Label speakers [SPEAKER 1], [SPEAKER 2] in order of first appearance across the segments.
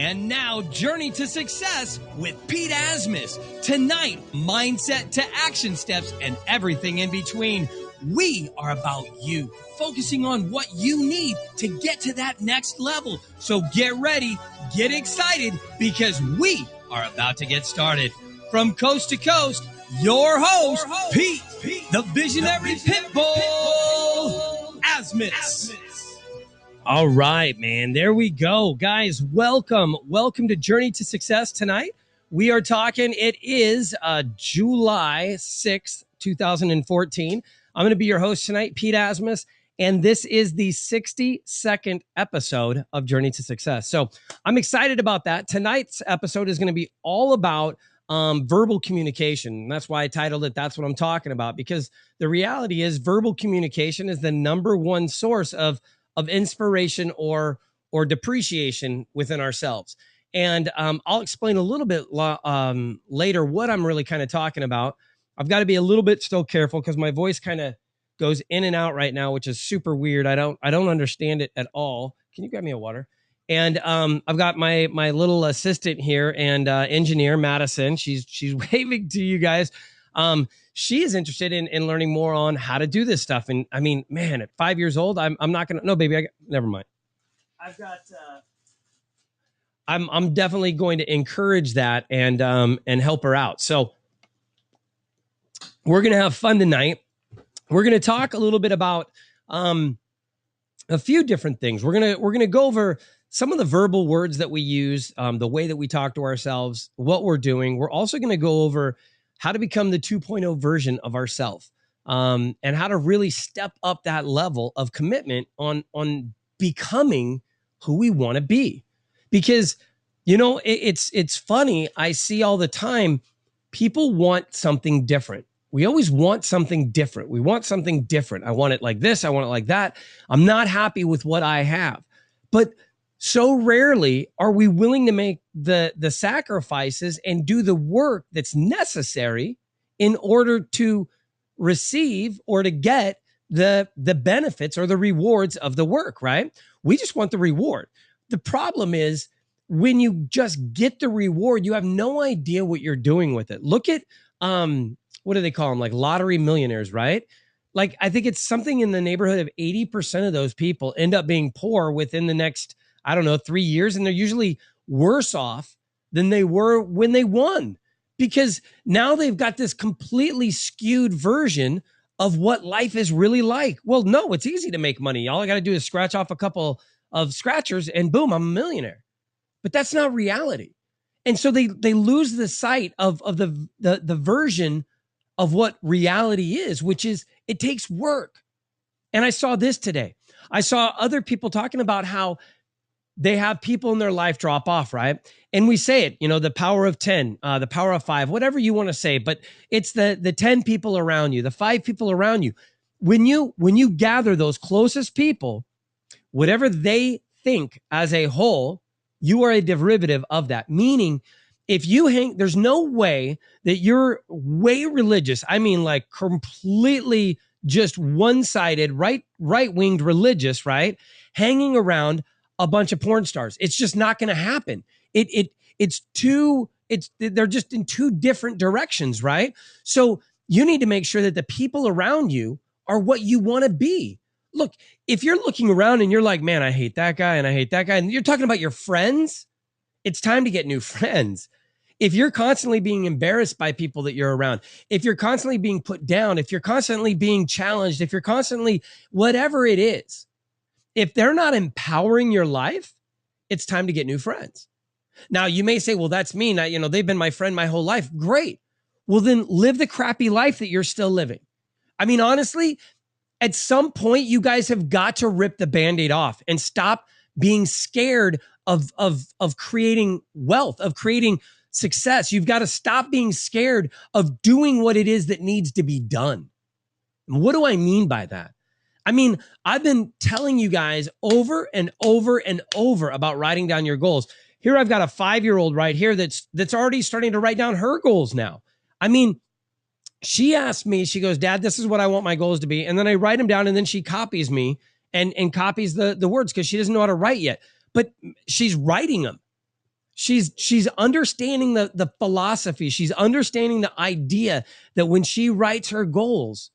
[SPEAKER 1] And now, Journey to Success with Pete Asmus. Tonight, mindset to action steps and everything in between. We are about you, focusing on what you need to get to that next level. So get ready, get excited, because we are about to get started. From coast to coast, your host, Pete, the visionary pitbull, Asmus. All right, man. There we go. Guys, welcome. Welcome to Journey to Success tonight. We are talking, it is July 6th, 2014. I'm going to be your host tonight, Pete Asmus, and this is the 62nd episode of Journey to Success. So I'm excited about that. Tonight's episode is going to be all about verbal communication. And that's why I titled it, That's What I'm Talking About, because the reality is verbal communication is the number one source of inspiration or depreciation within ourselves. And I'll explain a little bit later what I'm really kind of talking about. I've got to be a little bit still careful because my voice kind of goes in and out right now, which is super weird. I don't understand it at all. Can you grab me a water? And I've got my little assistant here and engineer, Madison. She's waving to you guys. She is interested in learning more on how to do this stuff. And I mean, man, at 5 years old, I'm not going to, no, baby, never mind. I've got, I'm definitely going to encourage that and help her out. So we're going to have fun tonight. We're going to talk a little bit about, a few different things. We're going to go over some of the verbal words that we use, the way that we talk to ourselves, what we're doing. We're also going to go over how to become the 2.0 version of ourselves, and how to really step up that level of commitment on becoming who we want to be. Because, you know, it's funny. I see all the time, people want something different. We always want something different. We want something different. I want it like this. I want it like that. I'm not happy with what I have. But so rarely are we willing to make the sacrifices and do the work that's necessary in order to receive or to get the benefits or the rewards of the work, right? We just want the reward. The problem is when you just get the reward, you have no idea what you're doing with it. Look at, what do they call them? Like lottery millionaires, right? Like, I think it's something in the neighborhood of 80% of those people end up being poor within the next, 3 years. And they're usually worse off than they were when they won, because now they've got this completely skewed version of what life is really like. Well, no, it's easy to make money. All I got to do is scratch off a couple of scratchers and boom, I'm a millionaire. But that's not reality. And so they lose the sight of the version of what reality is, which is it takes work. And I saw this today. I saw other people talking about how they have people in their life drop off, right? And we say it, the power of 10, the power of 5, whatever you want to say, but it's the 10 people around you, the 5 people around you. When you gather those closest people, whatever they think as a whole, you are a derivative of that. Meaning, if you hang, there's no way that you're way religious. I mean, like completely just one-sided, right-winged religious, right? Hanging around a bunch of porn stars. It's just not going to happen. They're just in two different directions, right? So you need to make sure that the people around you are what you want to be. Look, if you're looking around and you're like, man, I hate that guy and I hate that guy, and you're talking about your friends, it's time to get new friends. If you're constantly being embarrassed by people that you're around, if you're constantly being put down, if you're constantly being challenged, if you're constantly, whatever it is, if they're not empowering your life, it's time to get new friends. Now, you may say, well, that's me. Now, they've been my friend my whole life. Great. Well, then live the crappy life that you're still living. I mean, honestly, at some point, you guys have got to rip the Band-Aid off and stop being scared of creating wealth, of creating success. You've got to stop being scared of doing what it is that needs to be done. And what do I mean by that? I mean, I've been telling you guys over and over and over about writing down your goals. Here I've got a 5-year-old right here that's already starting to write down her goals now. I mean, she asked me, she goes, Dad, this is what I want my goals to be. And then I write them down and then she copies me and copies the words because she doesn't know how to write yet. But she's writing them. She's understanding the philosophy. She's understanding the idea that when she writes her goals,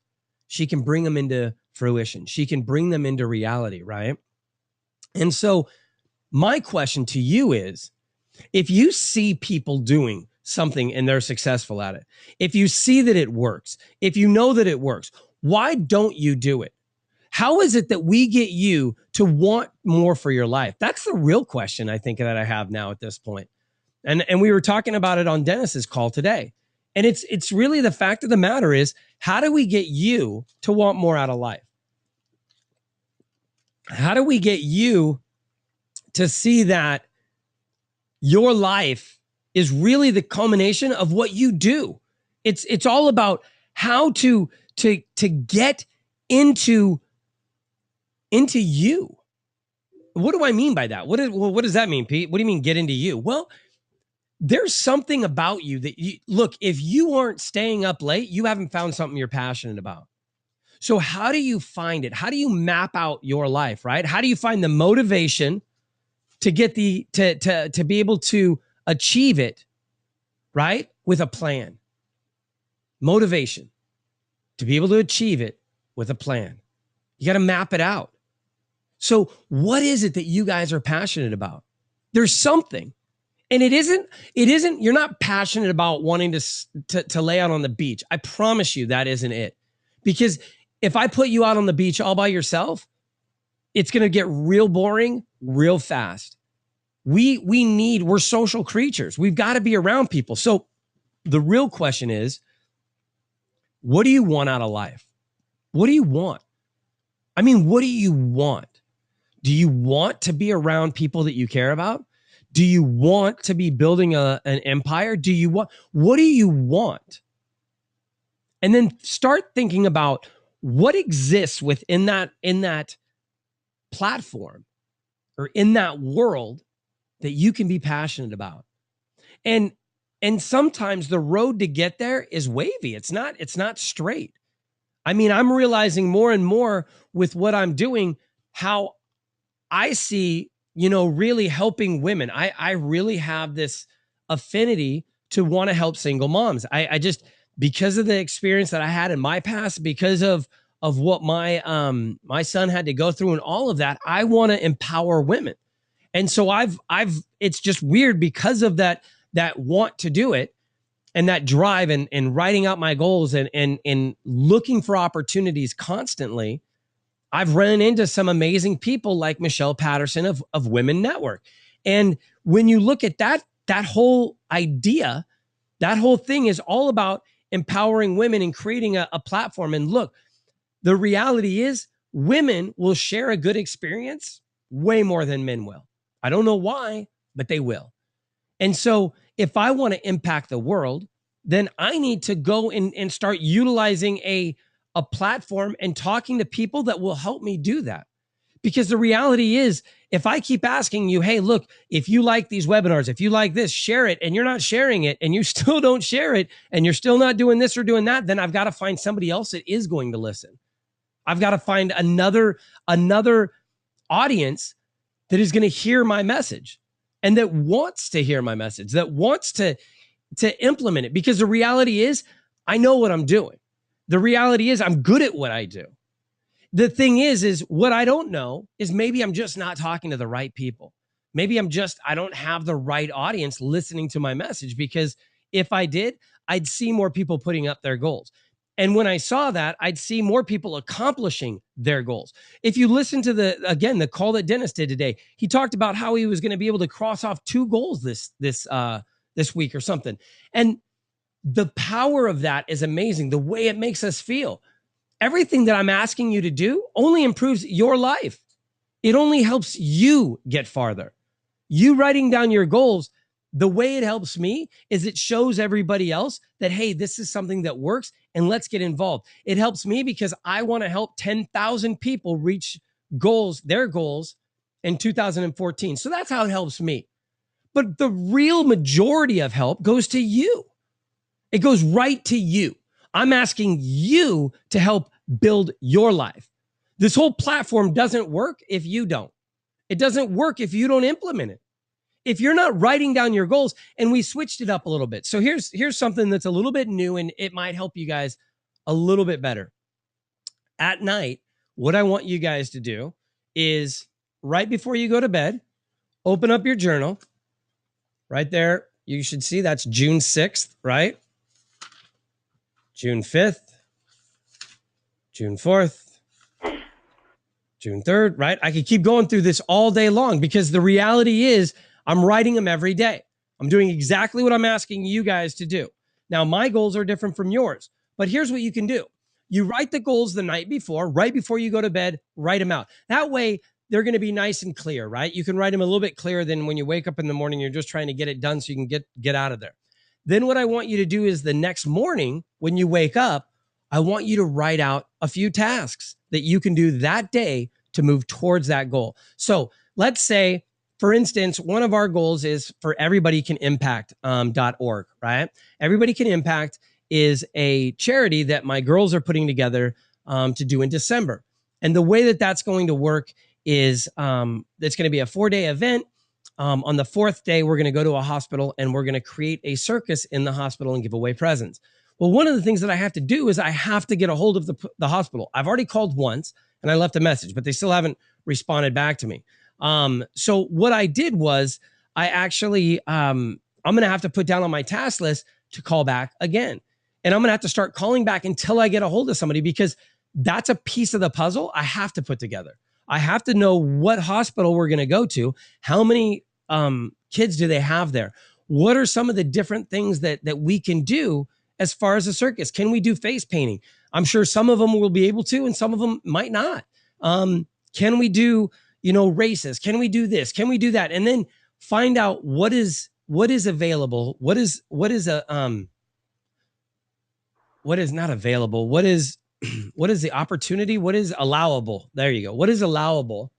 [SPEAKER 1] she can bring them into fruition. She can bring them into reality, right? And so my question to you is, if you see people doing something and they're successful at it, if you see that it works, if you know that it works, why don't you do it? How is it that we get you to want more for your life? That's the real question I think that I have now at this point. And we were talking about it on Dennis's call today. And it's really the fact of the matter is, how do we get you to want more out of life? How do we get you to see that your life is really the culmination of what you do? It's all about how to get into you. What do I mean by that? What does that mean, Pete? What do you mean get into you? Well, there's something about you that look, if you aren't staying up late, you haven't found something you're passionate about. So how do you find it? How do you map out your life, right? How do you find the motivation to get to be able to achieve it, right? With a plan. Motivation to be able to achieve it with a plan. You got to map it out. So what is it that you guys are passionate about? There's something. And it isn't, you're not passionate about wanting to lay out on the beach. I promise you that isn't it. Because if I put you out on the beach all by yourself, it's going to get real boring real fast. We're social creatures. We've got to be around people. So the real question is, what do you want out of life? What do you want? I mean, what do you want? Do you want to be around people that you care about? Do you want to be building an empire? What do you want? And then start thinking about what exists within that platform or in that world that you can be passionate about. And sometimes the road to get there is wavy. It's not straight. I mean, I'm realizing more and more with what I'm doing, how I see, really helping women. I really have this affinity to want to help single moms. I just, because of the experience that I had in my past, because of what my son had to go through and all of that, I want to empower women. And so it's just weird because of that want to do it and that drive and writing out my goals and looking for opportunities constantly. I've run into some amazing people like Michelle Patterson of Women Network. And when you look at that whole idea, that whole thing is all about empowering women and creating a platform. And look, the reality is women will share a good experience way more than men will. I don't know why, but they will. And so if I want to impact the world, then I need to go and start utilizing a platform and talking to people that will help me do that. Because the reality is, if I keep asking you, hey, look, if you like these webinars, if you like this, share it, and you're not sharing it, and you still don't share it, and you're still not doing this or doing that, then I've got to find somebody else that is going to listen. I've got to find another audience that is going to hear my message and that wants to hear my message, that wants to implement it. Because the reality is, I know what I'm doing. The reality is I'm good at what I do. The thing is what I don't know is maybe I'm just not talking to the right people. Maybe I don't have the right audience listening to my message, because if I did, I'd see more people putting up their goals. And when I saw that, I'd see more people accomplishing their goals. If you listen to the call that Dennis did today, he talked about how he was going to be able to cross off 2 goals this week or something. And the power of that is amazing. The way it makes us feel. Everything that I'm asking you to do only improves your life. It only helps you get farther. You writing down your goals, the way it helps me is it shows everybody else that, hey, this is something that works and let's get involved. It helps me because I want to help 10,000 people reach their goals in 2014. So that's how it helps me. But the real majority of help goes to you. It goes right to you. I'm asking you to help build your life. This whole platform doesn't work if you don't. It doesn't work if you don't implement it. if you're not writing down your goals, and we switched it up a little bit. So here's something that's a little bit new, and it might help you guys a little bit better. At night, what I want you guys to do is right before you go to bed, open up your journal. Right there, you should see that's June 6th, right? June 5th, June 4th, June 3rd, right? I could keep going through this all day long because the reality is I'm writing them every day. I'm doing exactly what I'm asking you guys to do. Now, my goals are different from yours, but here's what you can do. You write the goals the night before, right before you go to bed, write them out. That way, they're going to be nice and clear, right? You can write them a little bit clearer than when you wake up in the morning, you're just trying to get it done so you can get out of there. Then what I want you to do is the next morning when you wake up, I want you to write out a few tasks that you can do that day to move towards that goal. So let's say, for instance, one of our goals is for everybodycanimpact.org, right? Everybody Can Impact is a charity that my girls are putting together to do in December. And the way that that's going to work is it's going to be a 4-day event. On the 4th day, we're going to go to a hospital and we're going to create a circus in the hospital and give away presents. Well, one of the things that I have to do is I have to get a hold of the hospital. I've already called once and I left a message, but they still haven't responded back to me. So what I did was I actually, I'm going to have to put down on my task list to call back again. And I'm going to have to start calling back until I get a hold of somebody, because that's a piece of the puzzle I have to put together. I have to know what hospital we're going to go to. How many kids do they have there? What are some of the different things that we can do as far as a circus? Can we do face painting? I'm sure some of them will be able to, and some of them might not. Can we do, races? Can we do this? Can we do that? And then find out what is available. What is not available? What is the opportunity? What is allowable? There you go. What is allowable?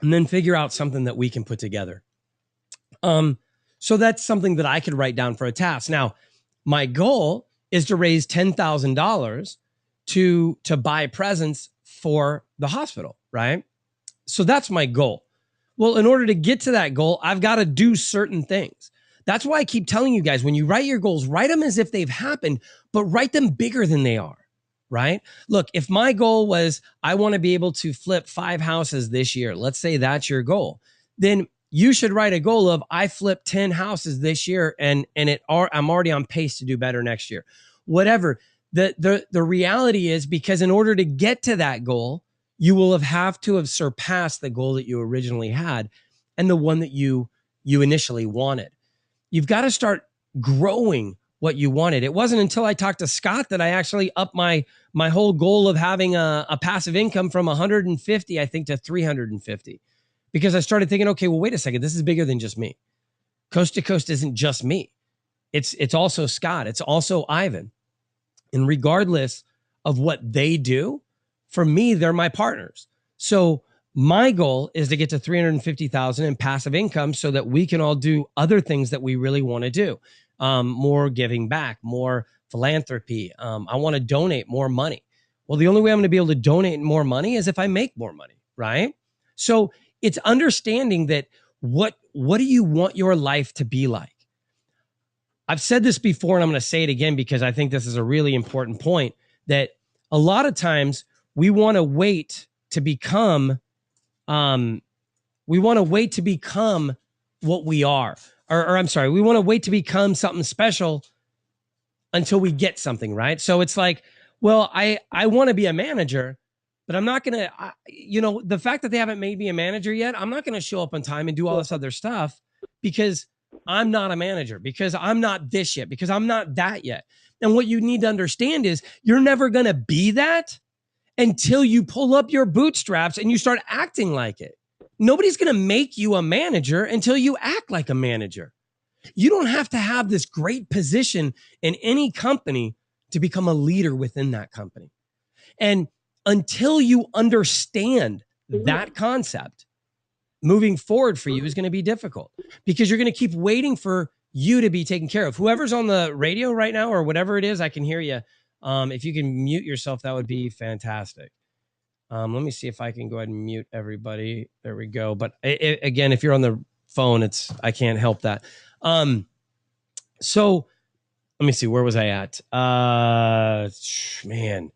[SPEAKER 1] And then figure out something that we can put together. So that's something that I could write down for a task. Now, my goal is to raise $10,000 to buy presents for the hospital, right? So that's my goal. Well, in order to get to that goal, I've got to do certain things. That's why I keep telling you guys, when you write your goals, write them as if they've happened, but write them bigger than they are, right? Look, if my goal was, I want to be able to flip 5 houses this year, let's say that's your goal, then you should write a goal of, I flipped 10 houses this year and I'm already on pace to do better next year. Whatever. The reality is, because in order to get to that goal, you will have to have surpassed the goal that you originally had and the one that you initially wanted. You've got to start growing what you wanted. It wasn't until I talked to Scott that I actually upped my whole goal of having a passive income from 150, I think, to 350. Because I started thinking, okay, well, wait a second, this is bigger than just me. Coast to Coast isn't just me. It's also Scott. It's also Ivan. And regardless of what they do, for me, they're my partners. So my goal is to get to 350,000 in passive income so that we can all do other things that we really want to do. More giving back, more philanthropy. I want to donate more money. Well, the only way I'm going to be able to donate more money is if I make more money, right? So it's understanding that what do you want your life to be like? I've said this before, and I'm going to say it again because I think this is a really important point, that a lot of times we want to wait to become what we are. Or I'm sorry, we want to wait to become something special until we get something, right? So it's like, well, I want to be a manager, but I'm not going to, the fact that they haven't made me a manager yet, I'm not going to show up on time and do all this other stuff because I'm not a manager, because I'm not this yet, because I'm not that yet. And what you need to understand is you're never going to be that until you pull up your bootstraps and you start acting like it. Nobody's going to make you a manager until you act like a manager. You don't have to have this great position in any company to become a leader within that company. And until you understand that concept, moving forward for you is going to be difficult because you're going to keep waiting for you to be taken care of. Whoever's on the radio right now or whatever it is, I can hear you. If you can mute yourself, that would be fantastic. Let me see if I can go ahead and mute everybody. There we go. But again, if you're on the phone, I can't help that. So let me see. Where was I at? Man.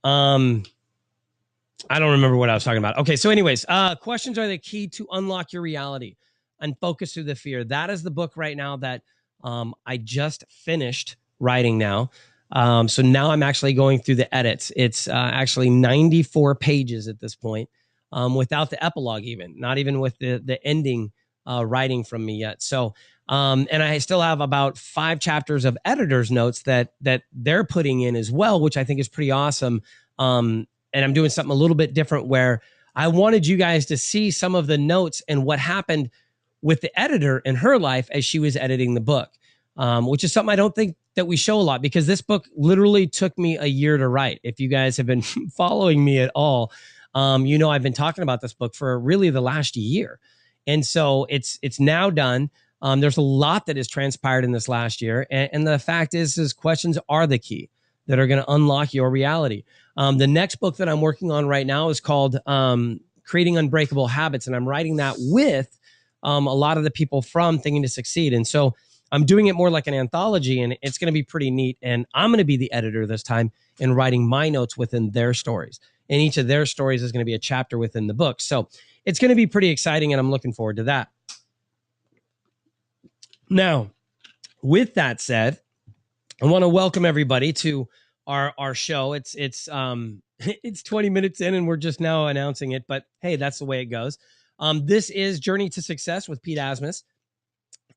[SPEAKER 1] I don't remember what I was talking about. Okay. So anyways, questions are the key to unlock your reality and focus through the fear. That is the book right now that I just finished writing now. So now I'm actually going through the edits. It's actually 94 pages at this point, without the epilogue, even not even with the ending writing from me yet. So, and I still have about 5 chapters of editor's notes that they're putting in as well, which I think is pretty awesome. And I'm doing something a little bit different where I wanted you guys to see some of the notes and what happened with the editor in her life as she was editing the book, which is something I don't think that we show a lot, because this book literally took me a year to write. If you guys have been following me at all, you know I've been talking about this book for really the last year. And so it's now done. There's a lot that has transpired in this last year. And the fact is questions are the key that are going to unlock your reality. The next book that I'm working on right now is called Creating Unbreakable Habits. And I'm writing that with a lot of the people from Thinking to Succeed. And so I'm doing it more like an anthology, and it's going to be pretty neat. And I'm going to be the editor this time and writing my notes within their stories. And each of their stories is going to be a chapter within the book. So it's going to be pretty exciting, and I'm looking forward to that. Now, with that said, I want to welcome everybody to our show. It's 20 minutes in and we're just now announcing it, but hey, that's the way it goes. This is Journey to Success with Pete Asmus,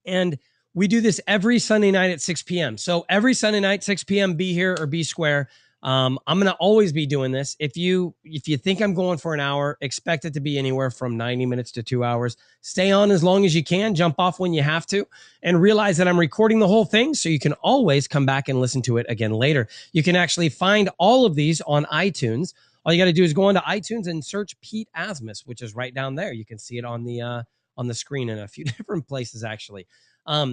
[SPEAKER 1] and we do this every Sunday night at 6 p.m. So every Sunday night, 6 p.m., be here or be square. I'm going to always be doing this. If you think I'm going for an hour, expect it to be anywhere from 90 minutes to 2 hours. Stay on as long as you can, jump off when you have to, and realize that I'm recording the whole thing so you can always come back and listen to it again later. You can actually find all of these on iTunes. All you got to do is go onto iTunes and search Pete Asmus, which is right down there. You can see it on the screen in a few different places, actually.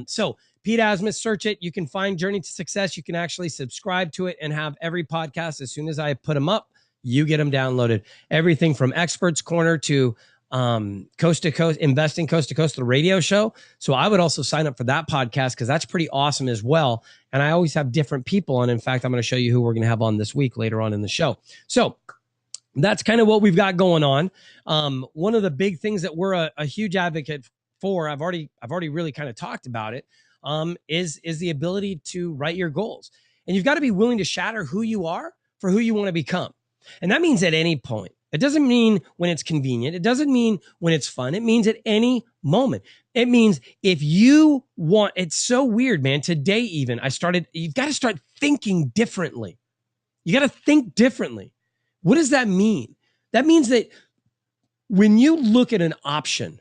[SPEAKER 1] So Pete Asmus, search it. You can find Journey to Success. You can actually subscribe to it and have every podcast. As soon as I put them up, you get them downloaded. Everything from Experts Corner to Coast to Coast, Investing Coast to Coast, the radio show. So I would also sign up for that podcast because that's pretty awesome as well. And I always have different people on. In fact, I'm going to show you who we're going to have on this week later on in the show. So that's kind of what we've got going on. One of the big things that we're a huge advocate for, I've already really kind of talked about it, is the ability to write your goals. And you've got to be willing to shatter who you are for who you want to become. And that means at any point. It doesn't mean when it's convenient. It doesn't mean when it's fun. It means at any moment. It means if you want, it's so weird, man. Today, even you've got to start thinking differently. You got to think differently. What does that mean? That means that when you look at an option,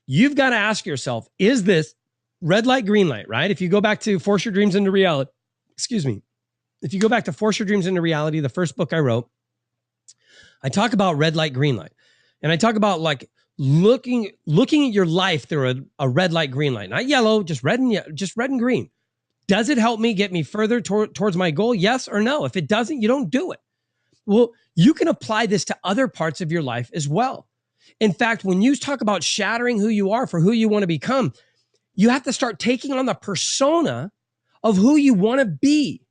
[SPEAKER 1] you've got to ask yourself, is this red light, green light, right? If you go back to Force Your Dreams into Reality, if you go back to Force Your Dreams into Reality, the first book I wrote, I talk about red light, green light. And I talk about like looking at your life through a red light, green light, not yellow, just red and green. Does it help me get me further towards my goal? Yes or no? If it doesn't, you don't do it. Well, you can apply this to other parts of your life as well. In fact, when you talk about shattering who you are for who you want to become, you have to start taking on the persona of who you want to be.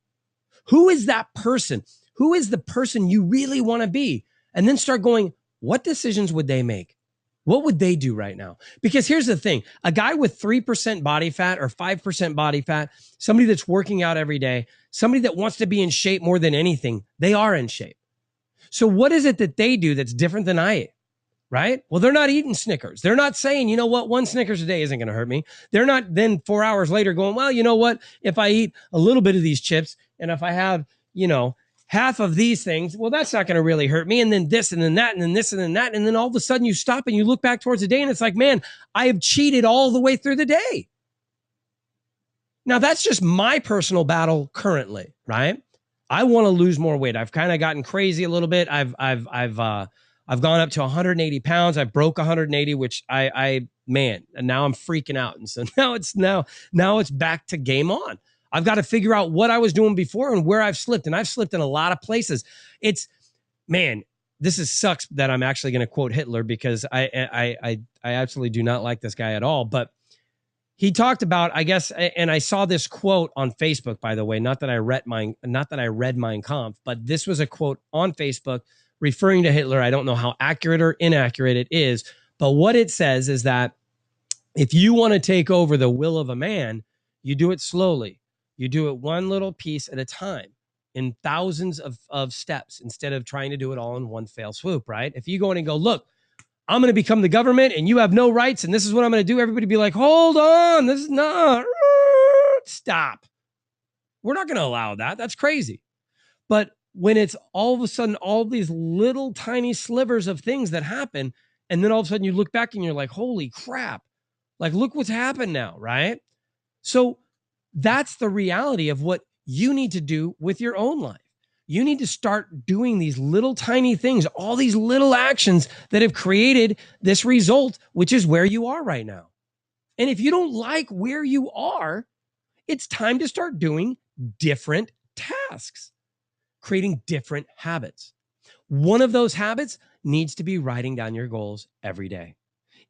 [SPEAKER 1] Who is that person? Who is the person you really want to be? And then start going, what decisions would they make? What would they do right now? Because here's the thing, a guy with 3% body fat or 5% body fat, somebody that's working out every day, somebody that wants to be in shape more than anything, they are in shape. So what is it that they do that's different than I am? Right? Well, they're not eating Snickers. They're not saying, you know what, 1 Snickers a day isn't going to hurt me. They're not then 4 hours later going, well, you know what, if I eat a little bit of these chips and if I have, half of these things, well, that's not going to really hurt me. And then this and then that and then this and then that. And then all of a sudden you stop and you look back towards the day and it's like, man, I have cheated all the way through the day. Now that's just my personal battle currently, right? I want to lose more weight. I've kind of gotten crazy a little bit. I've gone up to 180 pounds. I broke 180, which and now I'm freaking out. And so now it's back to game on. I've got to figure out what I was doing before and where I've slipped. And I've slipped in a lot of places. man, sucks that I'm actually going to quote Hitler, because I absolutely do not like this guy at all. But he talked about, I guess, and I saw this quote on Facebook, by the way, not that I read Mein Kampf, but this was a quote on Facebook referring to Hitler. I don't know how accurate or inaccurate it is, but what it says is that if you want to take over the will of a man, you do it slowly. You do it one little piece at a time in thousands of steps, instead of trying to do it all in one fell swoop, right? If you go in and go, look, I'm going to become the government and you have no rights and this is what I'm going to do, everybody be like, hold on, this is not, stop. We're not going to allow that. That's crazy. But when it's all of a sudden all these little tiny slivers of things that happen, and then all of a sudden you look back and you're like, holy crap, like, look what's happened now, right? So that's the reality of what you need to do with your own life. You need to start doing these little tiny things, all these little actions that have created this result, which is where you are right now. And if you don't like where you are, it's time to start doing different tasks, creating different habits. One of those habits needs to be writing down your goals every day.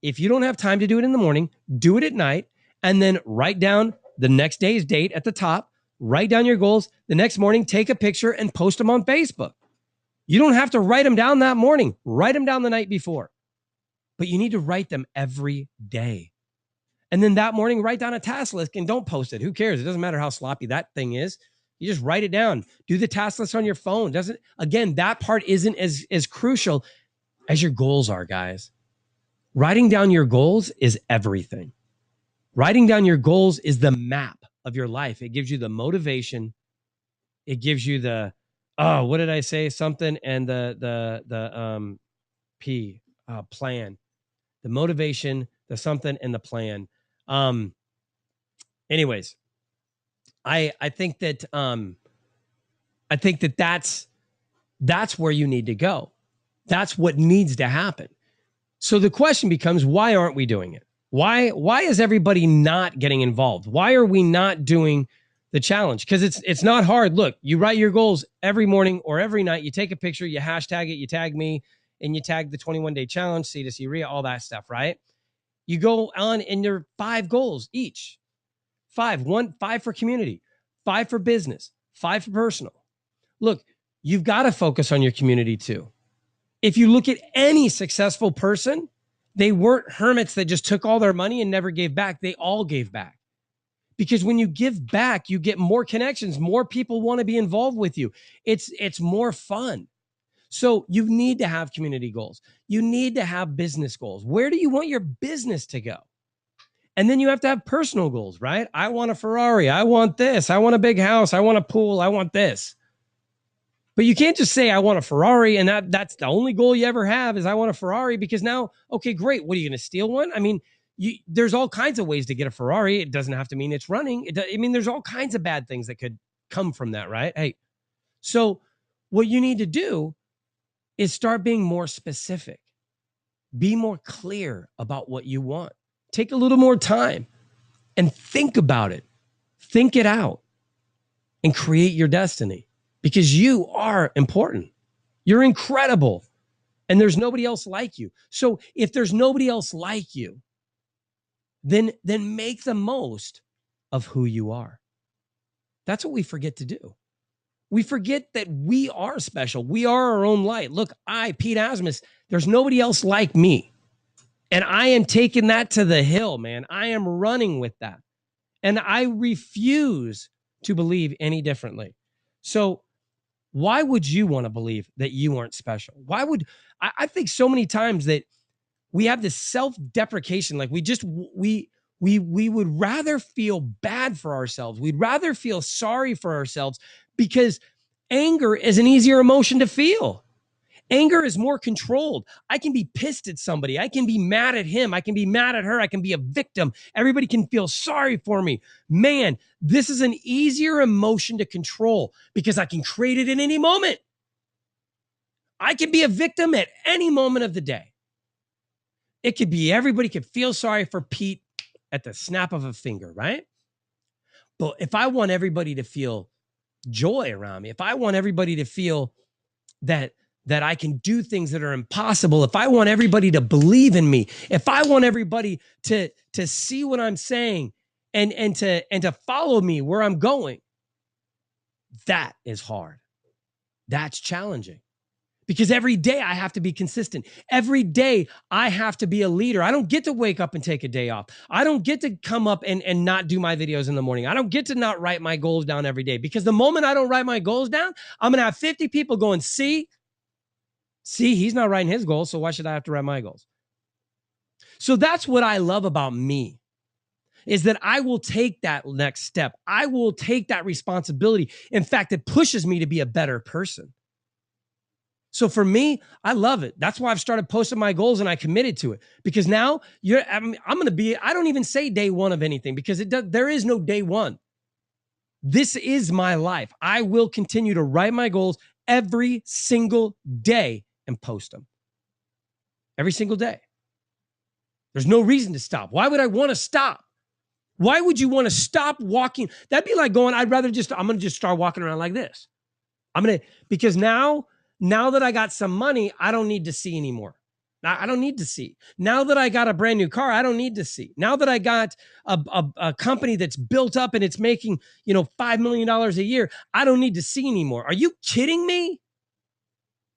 [SPEAKER 1] If you don't have time to do it in the morning, do it at night, and then write down the next day's date at the top. Write down your goals. The next morning, take a picture and post them on Facebook. You don't have to write them down that morning. Write them down the night before. But you need to write them every day. And then that morning, write down a task list and don't post it. Who cares? It doesn't matter how sloppy that thing is. You just write it down. Do the task list on your phone. Again, that part isn't as crucial as your goals are, guys. Writing down your goals is everything. Writing down your goals is the map of your life. It gives you the motivation. It gives you the, what did I say? Something, and the plan. The motivation, the something, and the plan. Anyways, I think that that's where you need to go. That's what needs to happen. So the question becomes, why aren't we doing it? Why is everybody not getting involved? Why are we not doing the challenge? Because it's not hard. Look, you write your goals every morning or every night. You take a picture, you hashtag it, you tag me, and you tag the 21-day challenge, C2C RIA, all that stuff, right? You go on and you're 5 goals each. 5 for community, 5 for business, 5 for personal. Look, you've got to focus on your community too. If you look at any successful person, they weren't hermits that just took all their money and never gave back. They all gave back. Because when you give back, you get more connections. More people want to be involved with you. It's more fun. So you need to have community goals. You need to have business goals. Where do you want your business to go? And then you have to have personal goals, right? I want a Ferrari. I want this. I want a big house. I want a pool. I want this. But you can't just say, I want a Ferrari, and that's the only goal you ever have is I want a Ferrari, because now, okay, great. What, are you going to steal one? I mean, there's all kinds of ways to get a Ferrari. It doesn't have to mean it's running. There's all kinds of bad things that could come from that, right? Hey, so what you need to do is start being more specific. Be more clear about what you want. Take a little more time and think about it. Think it out and create your destiny, because you are important. You're incredible. And there's nobody else like you. So if there's nobody else like you, then make the most of who you are. That's what we forget to do. We forget that we are special. We are our own light. Look, Pete Asmus, there's nobody else like me. And I am taking that to the hill, man. I am running with that. And I refuse to believe any differently. So why would you want to believe that you aren't special? I think so many times that we have this self-deprecation. Like we would rather feel bad for ourselves. We'd rather feel sorry for ourselves, because anger is an easier emotion to feel. Anger is more controlled. I can be pissed at somebody. I can be mad at him. I can be mad at her. I can be a victim. Everybody can feel sorry for me. Man, this is an easier emotion to control, because I can create it in any moment. I can be a victim at any moment of the day. It could be everybody could feel sorry for Pete at the snap of a finger, right? But if I want everybody to feel joy around me, if I want everybody to feel that that I can do things that are impossible, if I want everybody to believe in me, if I want everybody to see what I'm saying and to follow me where I'm going, that is hard. That's challenging. Because every day I have to be consistent. Every day I have to be a leader. I don't get to wake up and take a day off. I don't get to come up and not do my videos in the morning. I don't get to not write my goals down every day, because the moment I don't write my goals down, I'm going to have 50 people going, see, he's not writing his goals, so why should I have to write my goals? So that's what I love about me, is that I will take that next step. I will take that responsibility. In fact, it pushes me to be a better person. So for me, I love it. That's why I've started posting my goals and I committed to it, because now I'm going to be, I don't even say day one of anything, because there is no day one. This is my life. I will continue to write my goals every single day and post them every single day. There's no reason to stop. Why would I want to stop? Why would you want to stop walking? That'd be like going, I'm going to just start walking around like this. Because now that I got some money, I don't need to see anymore. I don't need to see. Now that I got a brand new car, I don't need to see. Now that I got a company that's built up and it's making, $5 million a year, I don't need to see anymore. Are you kidding me?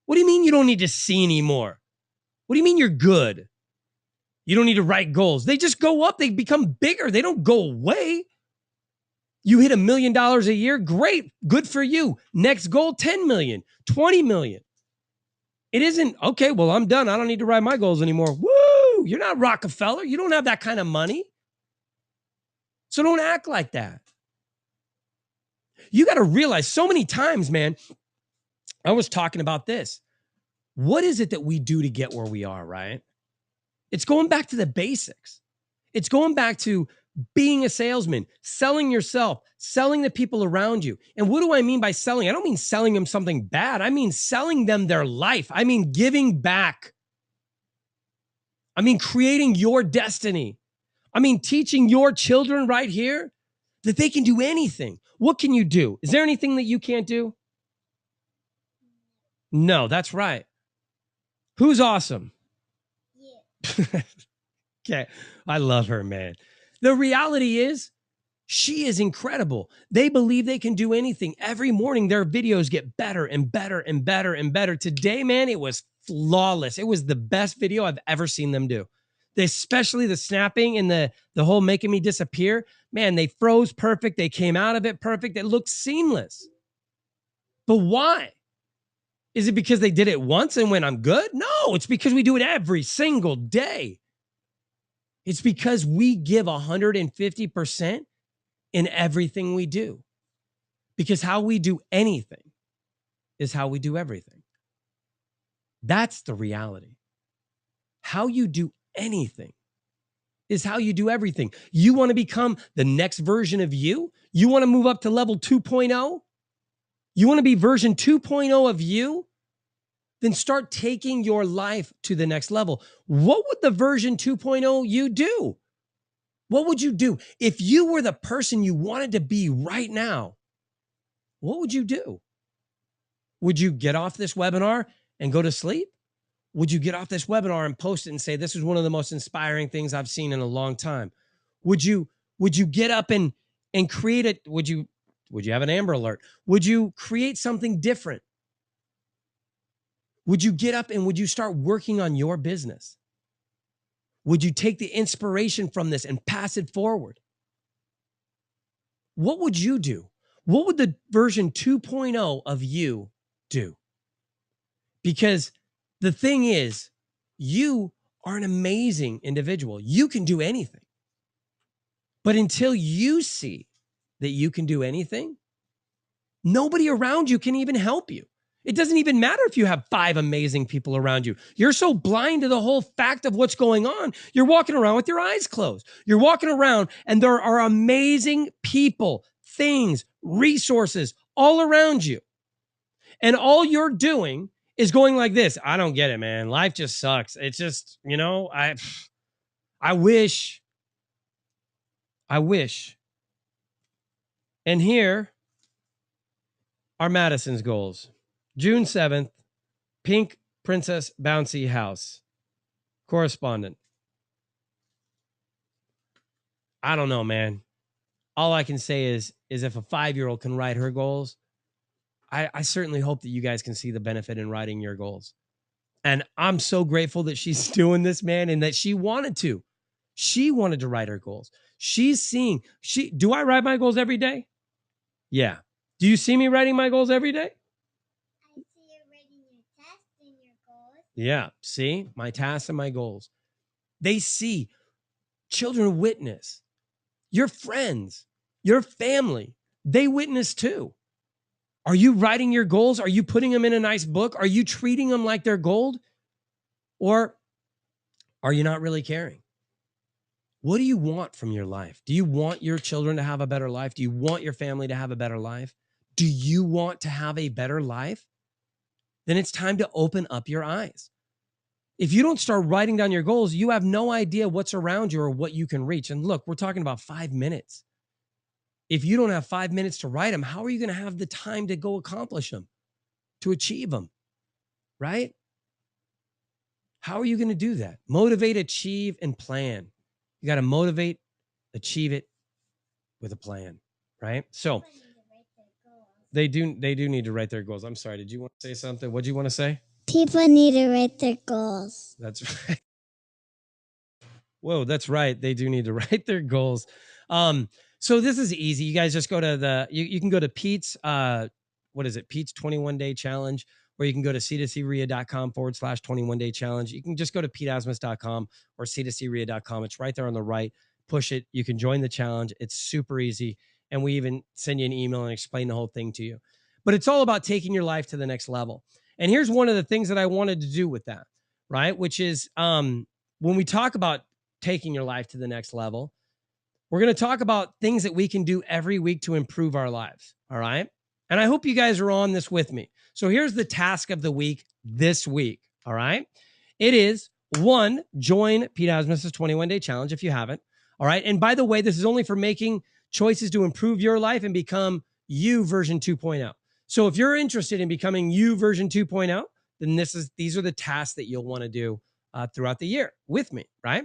[SPEAKER 1] What do you mean you don't need to see anymore? What do you mean you're good? You don't need to write goals. They just go up. They become bigger. They don't go away. You hit $1 million a year. Great. Good for you. Next goal, 10 million, 20 million. It isn't, okay, well, I'm done. I don't need to write my goals anymore. Woo! You're not Rockefeller. You don't have that kind of money. So don't act like that. You got to realize, so many times, man, I was talking about this. What is it that we do to get where we are, right? It's going back to the basics. It's going back to being a salesman, selling yourself, selling the people around you. And what do I mean by selling? I don't mean selling them something bad. I mean selling them their life. I mean giving back. I mean creating your destiny. I mean teaching your children right here that they can do anything. What can you do? Is there anything that you can't do? No, that's right. Who's awesome? Yeah. Okay. I love her, man. The reality is, she is incredible. They believe they can do anything. Every morning, their videos get better and better and better and better. Today, man, it was flawless. It was the best video I've ever seen them do. Especially the snapping and the whole making me disappear. Man, they froze perfect. They came out of it perfect. It looked seamless. But why? Is it because they did it once and went, I'm good? No, it's because we do it every single day. It's because we give 150% in everything we do. Because how we do anything is how we do everything. That's the reality. How you do anything is how you do everything. You want to become the next version of you? You want to move up to level 2.0? You want to be version 2.0 of you? Then start taking your life to the next level. What would the version 2.0 you do? What would you do? If you were the person you wanted to be right now, what would you do? Would you get off this webinar and go to sleep? Would you get off this webinar and post it and say, this is one of the most inspiring things I've seen in a long time? Would you get up and create it? Would you have an Amber Alert? Would you create something different? Would you get up and would you start working on your business? Would you take the inspiration from this and pass it forward? What would you do? What would the version 2.0 of you do? Because the thing is, you are an amazing individual. You can do anything. But until you see that you can do anything, nobody around you can even help you. It doesn't even matter if you have 5 amazing people around you. You're so blind to the whole fact of what's going on. You're walking around with your eyes closed. You're walking around and there are amazing people, things, resources all around you. And all you're doing is going like this. I don't get it, man. Life just sucks. It's just, I wish. And here are Madison's goals. June 7th, Pink Princess Bouncy House. Correspondent. I don't know, man. All I can say is if a 5-year-old can write her goals, I certainly hope that you guys can see the benefit in writing your goals. And I'm so grateful that she's doing this, man, and that she wanted to. She wanted to write her goals. She's seeing, do I write my goals every day? Yeah. Do you see me writing my goals every day?
[SPEAKER 2] I see you writing your tasks and your goals.
[SPEAKER 1] Yeah. See, my tasks and my goals. They see. Children witness. Your friends, your family, they witness too. Are you writing your goals? Are you putting them in a nice book? Are you treating them like they're gold? Or are you not really caring? What do you want from your life? Do you want your children to have a better life? Do you want your family to have a better life? Do you want to have a better life? Then it's time to open up your eyes. If you don't start writing down your goals, you have no idea what's around you or what you can reach. And look, we're talking about 5 minutes. If you don't have 5 minutes to write them, how are you going to have the time to go accomplish them, to achieve them, right? How are you going to do that? Motivate, achieve, and plan. You got to motivate, achieve it with a plan, right? So they do need to write their goals. I'm sorry. Did you want to say something? What do you want to say?
[SPEAKER 2] People need to write their goals.
[SPEAKER 1] That's right. Whoa, that's right. They do need to write their goals. So this is easy. You guys just go to you can go to Pete's, what is it? Pete's 21-day challenge, or you can go to c2crea.com/21-day challenge. You can just go to peteasmus.com or c2crea.com. It's right there on the right. Push it. You can join the challenge. It's super easy. And we even send you an email and explain the whole thing to you. But it's all about taking your life to the next level. And here's one of the things that I wanted to do with that, right? Which is when we talk about taking your life to the next level, we're going to talk about things that we can do every week to improve our lives. All right. And I hope you guys are on this with me. So here's the task of the week this week. All right. It is 1, join Pete Asmus' 21-day challenge if you haven't. All right. And by the way, this is only for making choices to improve your life and become you version 2.0. So if you're interested in becoming you version 2.0, then these are the tasks that you'll want to do throughout the year with me. Right.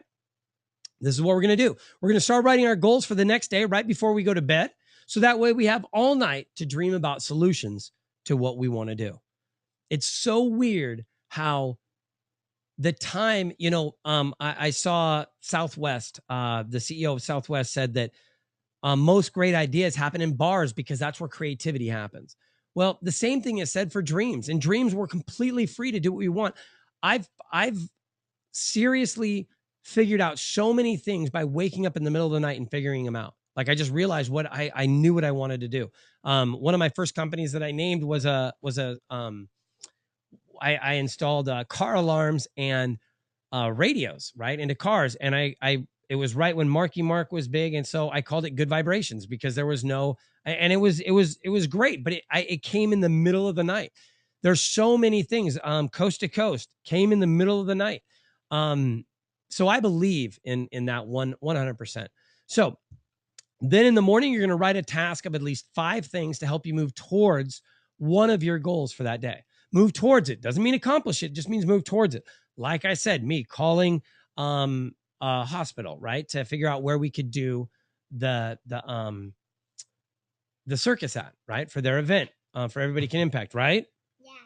[SPEAKER 1] This is what we're going to do. We're going to start writing our goals for the next day right before we go to bed. So that way we have all night to dream about solutions to what we want to do. It's so weird how the time, I saw Southwest, the CEO of Southwest said that most great ideas happen in bars because that's where creativity happens. Well, the same thing is said for dreams. In dreams, we're completely free to do what we want. I've seriously figured out so many things by waking up in the middle of the night and figuring them out. Like I just realized what I knew what I wanted to do. One of my first companies that I named was I installed car alarms and radios right into cars, and it was right when Marky Mark was big, and so I called it Good Vibrations because there was no, and it was great, but it came in the middle of the night. There's so many things. Coast to Coast came in the middle of the night. So I believe in that 100%. So then in the morning, you're going to write a task of at least 5 things to help you move towards one of your goals for that day. Move towards it. Doesn't mean accomplish it. Just means move towards it. Like I said, me calling a hospital, right? To figure out where we could do the circus at, right? For their event, for Everybody Can Impact, right?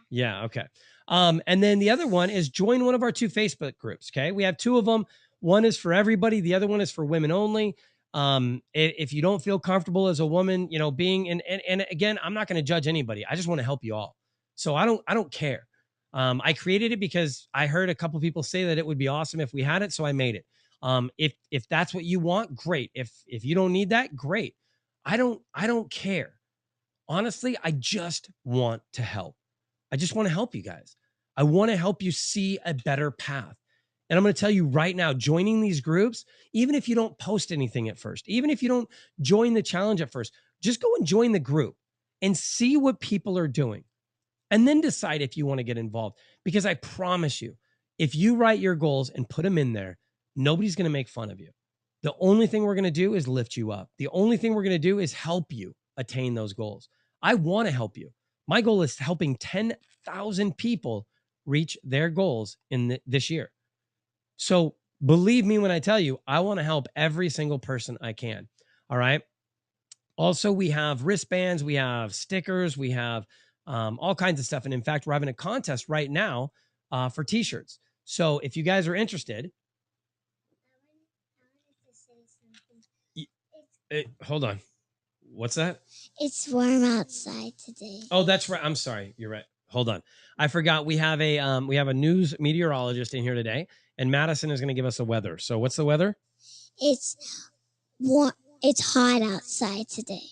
[SPEAKER 1] Yeah. Okay. And then the other one is join one of our 2 Facebook groups. Okay. We have 2 of them. One is for everybody. The other one is for women only. If you don't feel comfortable as a woman, being and again, I'm not going to judge anybody. I just want to help you all. So I don't care. I created it because I heard a couple people say that it would be awesome if we had it. So I made it. If that's what you want, great. If you don't need that, great. I don't care. Honestly, I just want to help. I just want to help you guys. I want to help you see a better path. And I'm going to tell you right now, joining these groups, even if you don't post anything at first, even if you don't join the challenge at first, just go and join the group and see what people are doing. And then decide if you want to get involved. Because I promise you, if you write your goals and put them in there, nobody's going to make fun of you. The only thing we're going to do is lift you up. The only thing we're going to do is help you attain those goals. I want to help you. My goal is helping 10,000 people reach their goals in this year. So believe me when I tell you, I want to help every single person I can. All right. Also, we have wristbands, we have stickers, we have all kinds of stuff. And in fact, we're having a contest right now for T-shirts. So if you guys are interested, hold on. What's that?
[SPEAKER 2] It's warm outside today.
[SPEAKER 1] Oh, that's right. I'm sorry. You're right. Hold on. I forgot we have a news meteorologist in here today, and Madison is going to give us the weather. So what's the weather?
[SPEAKER 2] It's warm. It's hot outside today.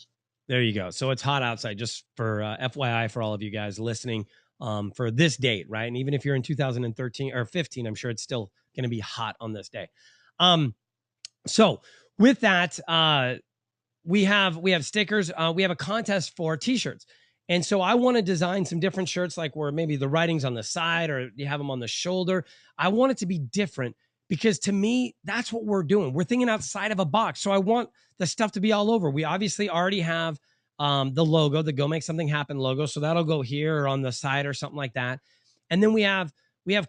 [SPEAKER 1] There you go. So it's hot outside, just for FYI for all of you guys listening, for this date, right? And even if you're in 2013 or 15, I'm sure it's still going to be hot on this day. So with that, we have stickers. We have a contest for T-shirts. And so I want to design some different shirts, like where maybe the writing's on the side or you have them on the shoulder. I want it to be different because to me, that's what we're doing. We're thinking outside of a box. So I want the stuff to be all over. We obviously already have the logo, the Go Make Something Happen logo. So that'll go here or on the side or something like that. And then we have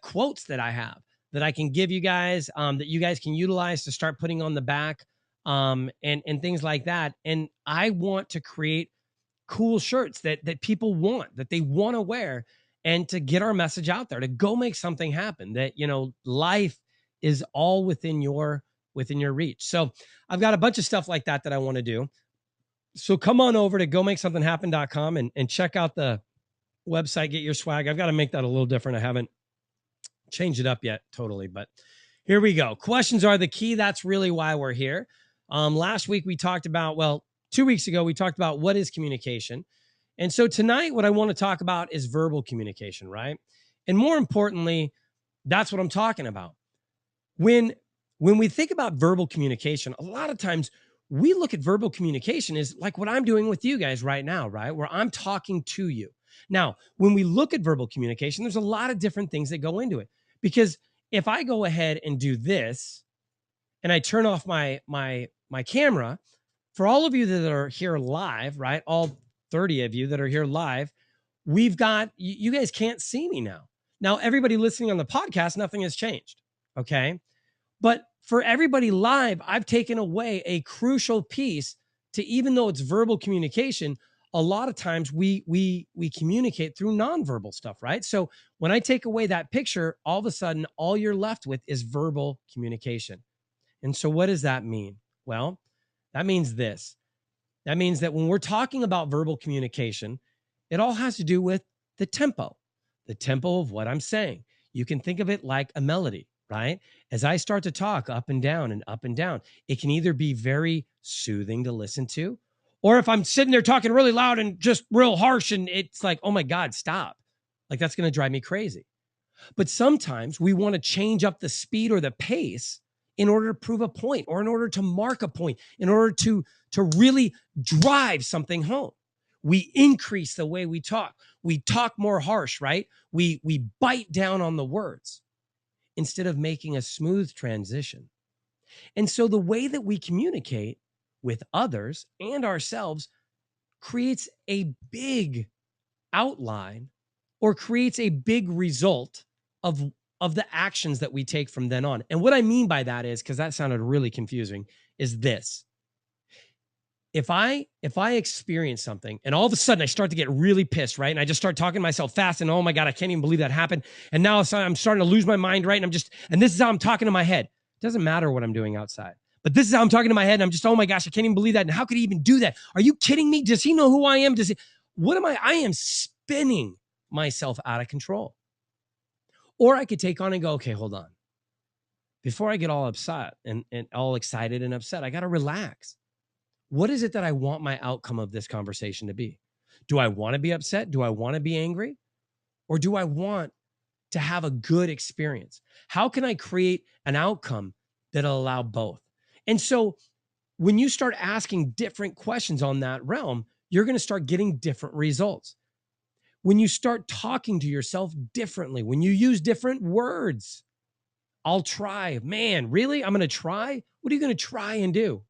[SPEAKER 1] quotes that I have that I can give you guys, that you guys can utilize to start putting on the back, and things like that. And I want to create cool shirts that people want, that they want to wear, and to get our message out there, to go make something happen, that, life is all within your reach. So I've got a bunch of stuff like that I want to do. So come on over to gomakesomethinghappen.com and check out the website, get your swag. I've got to make that a little different. I haven't changed it up yet totally, but here we go. Questions are the key. That's really why we're here. Last week we talked about, 2 weeks ago, we talked about what is communication. And so tonight, what I want to talk about is verbal communication, right? And more importantly, that's what I'm talking about. When we think about verbal communication, a lot of times we look at verbal communication as like what I'm doing with you guys right now, right? Where I'm talking to you. Now, when we look at verbal communication, there's a lot of different things that go into it. Because if I go ahead and do this and I turn off my camera, for all of you that are here live, right? All 30 of you that are here live, we've got, you guys can't see me now. Now, everybody listening on the podcast, nothing has changed. Okay. But for everybody live, I've taken away a crucial piece to, even though it's verbal communication, a lot of times we communicate through nonverbal stuff, right? So when I take away that picture, all of a sudden, all you're left with is verbal communication. And so what does that mean? Well, that means this. That means that when we're talking about verbal communication, it all has to do with the tempo of what I'm saying. You can think of it like a melody, right? As I start to talk up and down, it can either be very soothing to listen to, or if I'm sitting there talking really loud and just real harsh and it's like, oh my God, stop. Like that's going to drive me crazy. But sometimes we want to change up the speed or the pace in order to prove a point, or in order to mark a point, in order to really drive something home. We increase the way we talk. We talk more harsh, right? We bite down on the words instead of making a smooth transition. And so the way that we communicate with others and ourselves creates a big outline, or creates a big result of the actions that we take from then on. And what I mean by that is, because that sounded really confusing, is this. If I experience something and all of a sudden I start to get really pissed, right? And I just start talking to myself fast and, oh my God, I can't even believe that happened. And now I'm starting to lose my mind, right? And this is how I'm talking to my head. It doesn't matter what I'm doing outside, but this is how I'm talking to my head. And I'm just, oh my gosh, I can't even believe that. And how could he even do that? Are you kidding me? Does he know who I am? What am I? I am spinning myself out of control. Or I could take on and go, okay, hold on. Before I get all upset and all excited and upset, I got to relax. What is it that I want my outcome of this conversation to be? Do I want to be upset? Do I want to be angry? Or do I want to have a good experience? How can I create an outcome that'll allow both? And so when you start asking different questions on that realm, you're going to start getting different results. When you start talking to yourself differently, when you use different words, I'll try. Man, really? I'm going to try? What are you going to try and do?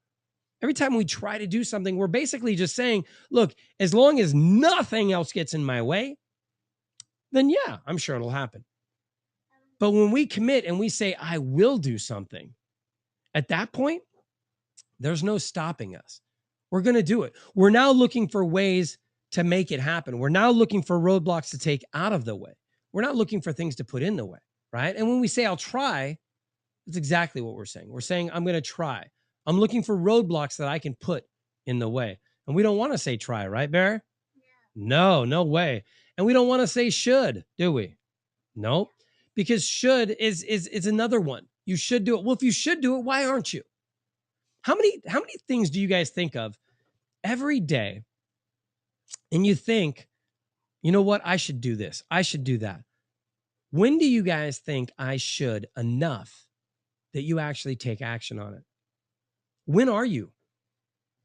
[SPEAKER 1] Every time we try to do something, we're basically just saying, look, as long as nothing else gets in my way, then yeah, I'm sure it'll happen. But when we commit and we say, I will do something, at that point, there's no stopping us. We're going to do it. We're now looking for ways to make it happen. We're now looking for roadblocks to take out of the way. We're not looking for things to put in the way, right? And when we say, I'll try, that's exactly what we're saying. We're saying, I'm going to try. I'm looking for roadblocks that I can put in the way. And we don't want to say try, right, Bear? No, no way. And we don't want to say should, do we? No, because should is another one. You should do it. Well, if you should do it, why aren't you? How many things do you guys think of every day? And you think, you know what? I should do this. I should do that. When do you guys think I should enough that you actually take action on it? When are you?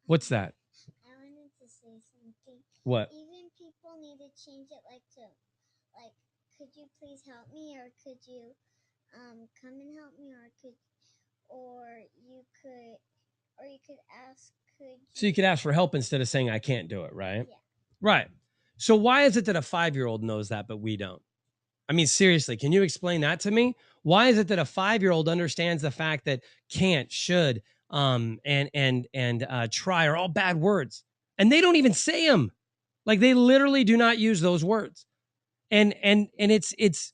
[SPEAKER 1] What's that?
[SPEAKER 2] I wanted to say something.
[SPEAKER 1] What?
[SPEAKER 2] Even people need to change it, like, could you please help me, or could you come and help me, or you could ask,
[SPEAKER 1] So you could ask for help instead of saying I can't do it, right?
[SPEAKER 2] Yeah.
[SPEAKER 1] Right. So why is it that a 5-year-old knows that, but we don't? I mean, seriously, can you explain that to me? Why is it that a 5-year-old understands the fact that can't, should, and try are all bad words, and they don't even say them? Like, they literally do not use those words. And it's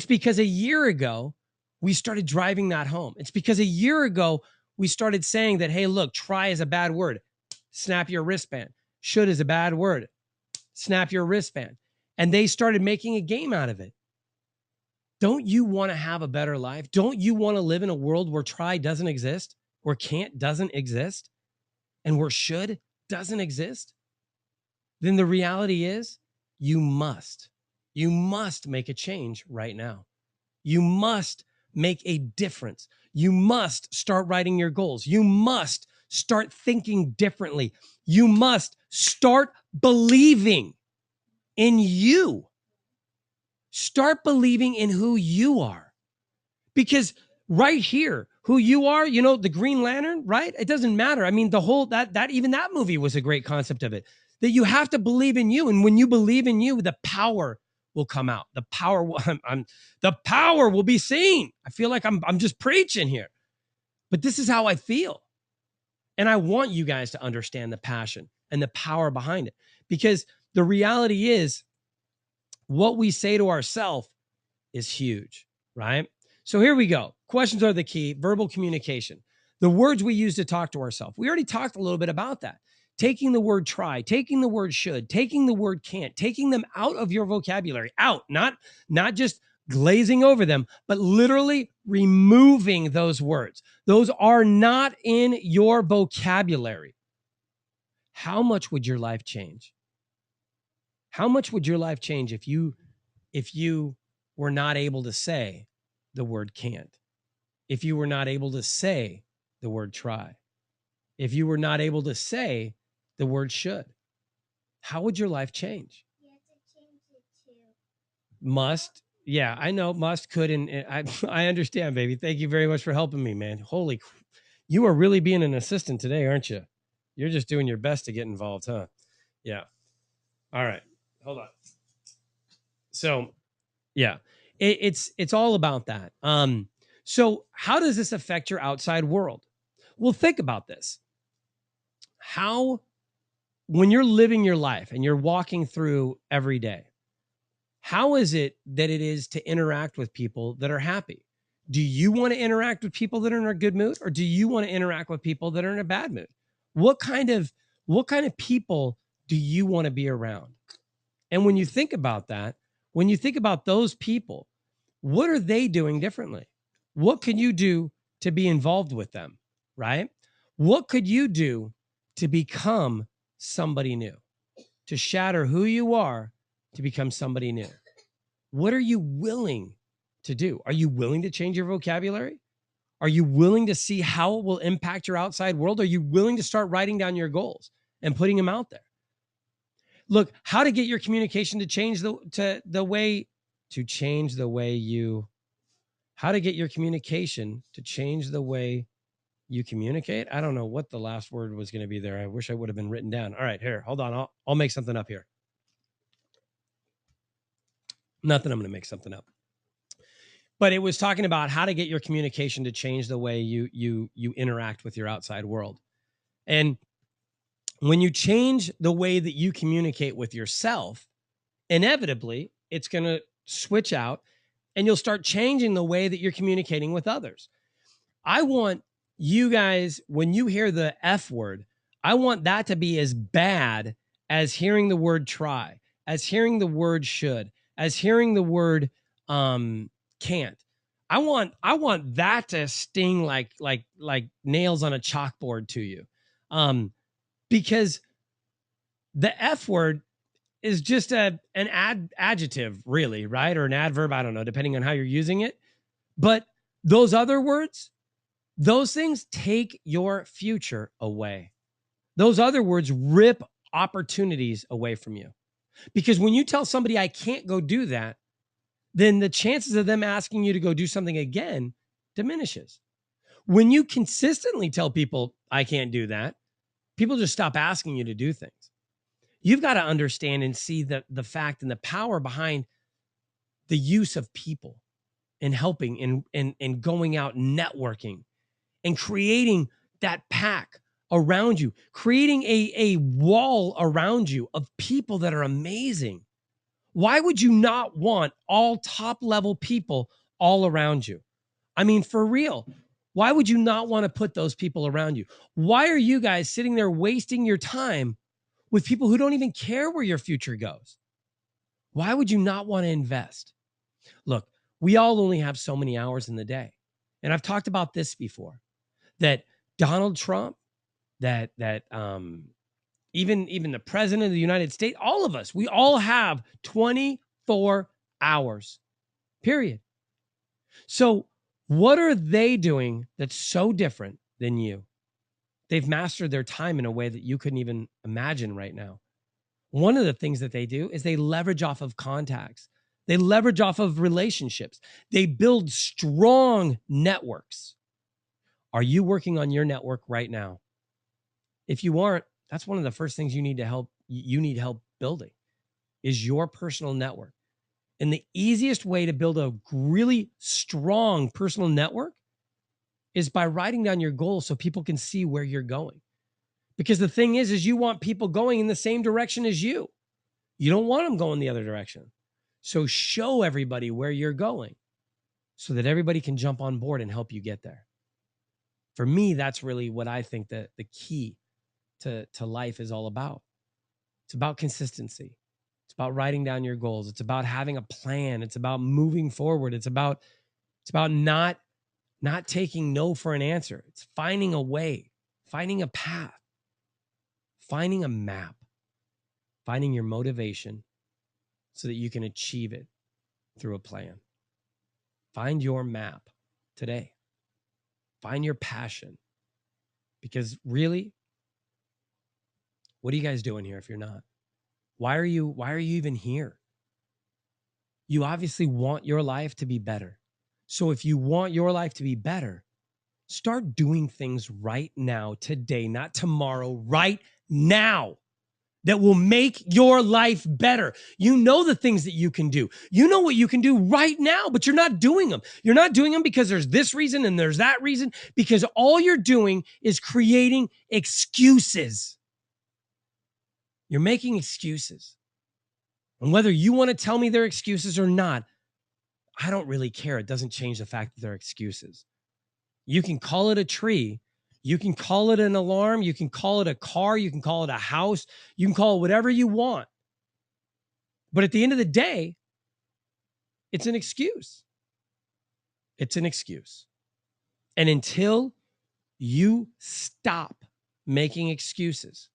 [SPEAKER 1] because a year ago we started driving that home. It's because a year ago we started saying that, hey, look, try is a bad word. Snap your wristband. Should is a bad word. Snap your wristband. And they started making a game out of it. Don't you want to have a better life? Don't you want to live in a world where try doesn't exist, where can't doesn't exist, and where should doesn't exist? Then the reality is you must make a change right now. You must make a difference. You must start writing your goals. You must start thinking differently. You must start believing in you. Start believing in who you are. Because right here, who you are, you know, the Green Lantern, right? It doesn't matter. I mean, the whole, even that movie was a great concept of it, that you have to believe in you. And when you believe in you, the power will come out. The power will, the power will be seen. I feel like I'm just preaching here, but this is how I feel. And I want you guys to understand the passion and the power behind it, because the reality is what we say to ourselves is huge, right? So here we go. Questions are the key. Verbal communication. The words we use to talk to ourselves. We already talked a little bit about that. Taking the word try, taking the word should, taking the word can't, taking them out of your vocabulary. Out, not just glazing over them, but literally removing those words. Those are not in your vocabulary. How much would your life change? How much would your life change if you were not able to say the word can't? If you were not able to say the word try? If you were not able to say the word should? How would your life change?
[SPEAKER 2] You have to change it to
[SPEAKER 1] Must. Yeah, I know. Must, could, and I understand, baby. Thank you very much for helping me, man. Holy, you are really being an assistant today, aren't you? You're just doing your best to get involved, huh? Yeah. All right. Hold on. So, yeah, it's all about that. So how does this affect your outside world? Well, think about this. How, when you're living your life and you're walking through every day, how is it that it is to interact with people that are happy? Do you want to interact with people that are in a good mood, or do you want to interact with people that are in a bad mood? What kind of people do you want to be around? And when you think about that, when you think about those people, what are they doing differently? What can you do to be involved with them, right? What could you do to become somebody new, to shatter who you are, to become somebody new? What are you willing to do? Are you willing to change your vocabulary? Are you willing to see how it will impact your outside world? Are you willing to start writing down your goals and putting them out there? Look, how to get your communication to change the way you, how to get your communication to change the way you communicate. I don't know what the last word was going to be there. I wish I would have been written down. All right, here, hold on. I'll make something up here. Nothing. I'm going to make something up. but it was talking about how to get your communication to change the way you interact with your outside world. And when you change the way that you communicate with yourself, inevitably it's going to switch out and you'll start changing the way that you're communicating with others. I want you guys, when you hear the F word, I want that to be as bad as hearing the word try, as hearing the word should, as hearing the word can't. I want that to sting like nails on a chalkboard to you. Because the F word is just an adjective, really, right? Or an adverb, I don't know, depending on how you're using it. But those other words, those things take your future away. Those other words rip opportunities away from you. Because when you tell somebody, I can't go do that, then the chances of them asking you to go do something again diminishes. When you consistently tell people, I can't do that, people just stop asking you to do things. You've got to understand and see the fact and the power behind the use of people and helping and going out networking and creating that pack around you, creating a wall around you of people that are amazing. Why would you not want all top level people all around you? I mean, for real, why would you not want to put those people around you? Why are you guys sitting there wasting your time with people who don't even care where your future goes? Why would you not want to invest? Look, we all only have so many hours in the day. And I've talked about this before, that Donald Trump, that even the president of the United States, all of us, we all have 24 hours, period. So what are they doing that's so different than you? They've mastered their time in a way that you couldn't even imagine right now. One of the things that they do is they leverage off of contacts. They leverage off of relationships. They build strong networks. Are you working on your network right now? If you aren't, that's one of the first things you need help building is your personal network. And the easiest way to build a really strong personal network is by writing down your goals so people can see where you're going. Because the thing is you want people going in the same direction as you. You don't want them going the other direction. So show everybody where you're going so that everybody can jump on board and help you get there. For me, that's really what I think that the key to life is all about. It's about consistency. It's about writing down your goals. It's about having a plan. It's about moving forward. It's about not taking no for an answer. It's finding a way, finding a path, finding a map, finding your motivation so that you can achieve it through a plan. Find your map today. Find your passion. Because really, what are you guys doing here if you're not? Why are you even here? You obviously want your life to be better. So if you want your life to be better, start doing things right now, today, not tomorrow, right now, that will make your life better. You know the things that you can do. You know what you can do right now, but you're not doing them. You're not doing them because there's this reason and there's that reason, because all you're doing is creating excuses. You're making excuses. And whether you want to tell me they're excuses or not, I don't really care. It doesn't change the fact that they're excuses. You can call it a tree. You can call it an alarm. You can call it a car. You can call it a house. You can call it whatever you want. But at the end of the day, it's an excuse. It's an excuse. And until you stop making excuses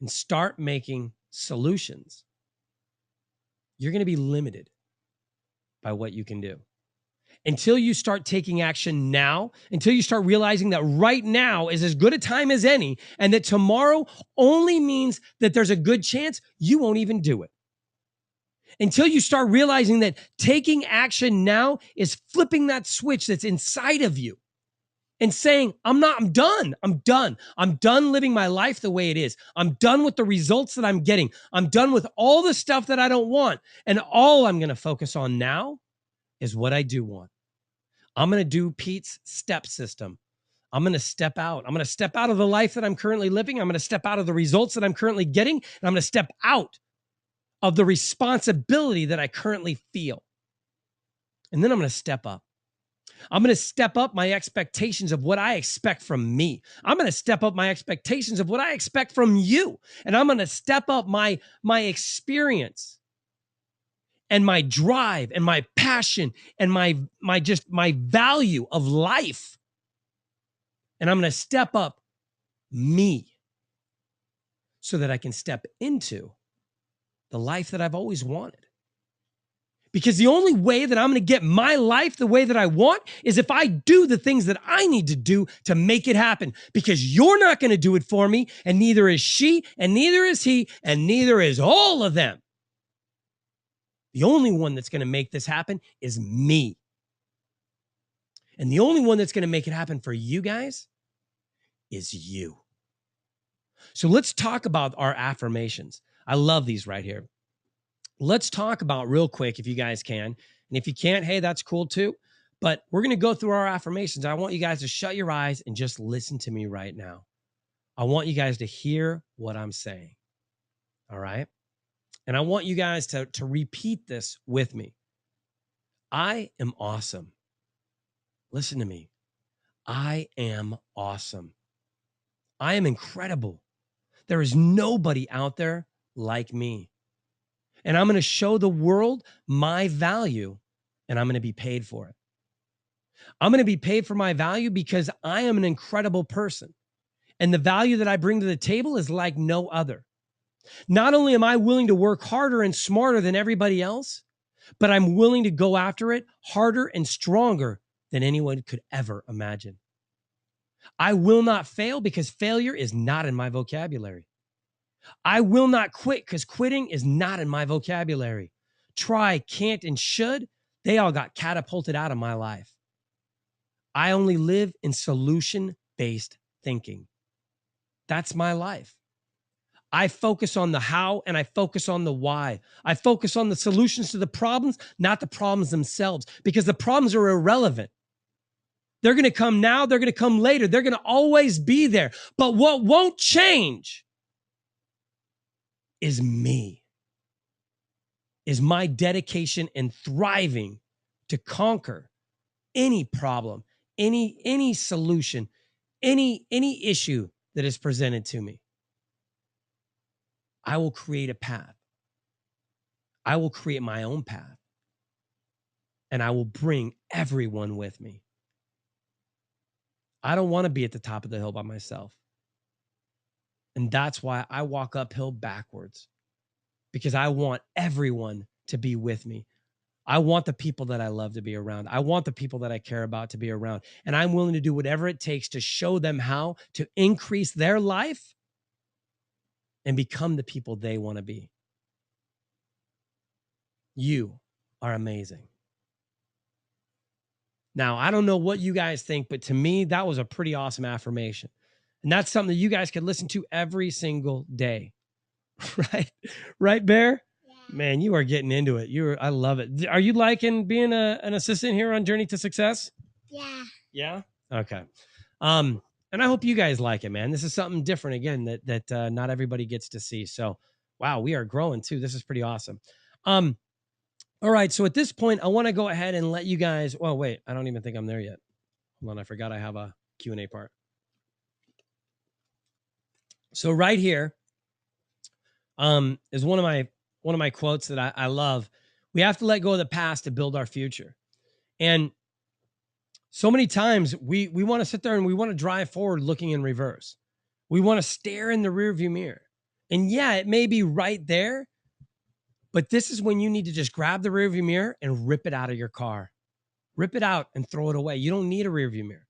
[SPEAKER 1] and start making solutions, you're going to be limited by what you can do. Until you start taking action now, until you start realizing that right now is as good a time as any, and that tomorrow only means that there's a good chance you won't even do it. Until you start realizing that taking action now is flipping that switch that's inside of you and saying, I'm done. I'm done living my life the way it is. I'm done with the results that I'm getting. I'm done with all the stuff that I don't want. And all I'm going to focus on now is what I do want. I'm going to do Pete's step system. I'm going to step out. I'm going to step out of the life that I'm currently living. I'm going to step out of the results that I'm currently getting. And I'm going to step out of the responsibility that I currently feel. And then I'm going to step up. I'm going to step up my expectations of what I expect from me. I'm going to step up my expectations of what I expect from you. And I'm going to step up my experience and my drive and my passion and my value of life. And I'm going to step up me so that I can step into the life that I've always wanted. Because the only way that I'm going to get my life the way that I want is if I do the things that I need to do to make it happen. Because you're not going to do it for me, and neither is she, and neither is he, and neither is all of them. The only one that's going to make this happen is me. And the only one that's going to make it happen for you guys is you. So let's talk about our affirmations. I love these right here. Let's talk about real quick, if you guys can. And if you can't, hey, that's cool too. But we're going to go through our affirmations. I want you guys to shut your eyes and just listen to me right now. I want you guys to hear what I'm saying. All right? And I want you guys to repeat this with me. I am awesome. Listen to me. I am awesome. I am incredible. There is nobody out there like me. And I'm going to show the world my value, and I'm going to be paid for it. I'm going to be paid for my value because I am an incredible person. And the value that I bring to the table is like no other. Not only am I willing to work harder and smarter than everybody else, but I'm willing to go after it harder and stronger than anyone could ever imagine. I will not fail because failure is not in my vocabulary. I will not quit because quitting is not in my vocabulary. Try, can't, and should, they all got catapulted out of my life. I only live in solution-based thinking. That's my life. I focus on the how and I focus on the why. I focus on the solutions to the problems, not the problems themselves, because the problems are irrelevant. They're going to come now. They're going to come later. They're going to always be there. But what won't change is me, is my dedication and thriving to conquer any problem, any solution, any issue that is presented to me. I will create a path. I will create my own path. And I will bring everyone with me. I don't want to be at the top of the hill by myself. And that's why I walk uphill backwards, because I want everyone to be with me. I want the people that I love to be around. I want the people that I care about to be around. And I'm willing to do whatever it takes to show them how to increase their life and become the people they want to be. You are amazing. Now, I don't know what you guys think, but to me, that was a pretty awesome affirmation. And that's something that you guys could listen to every single day. Right? Right, Bear?
[SPEAKER 2] Yeah.
[SPEAKER 1] Man, you are getting into it. I love it. Are you liking being an assistant here on Journey to Success?
[SPEAKER 2] Yeah.
[SPEAKER 1] Yeah? Okay. And I hope you guys like it, man. This is something different again that not everybody gets to see. So, wow, we are growing too. This is pretty awesome. All right. So at this point, I want to go ahead and let you guys. Well, wait, I don't even think I'm there yet. Hold on, I forgot I have a Q&A part. So right here, is one of my quotes that I love. We have to let go of the past to build our future. And so many times we want to sit there and we want to drive forward looking in reverse. We want to stare in the rearview mirror. And yeah, it may be right there, but this is when you need to just grab the rearview mirror and rip it out of your car. Rip it out and throw it away. You don't need a rearview mirror.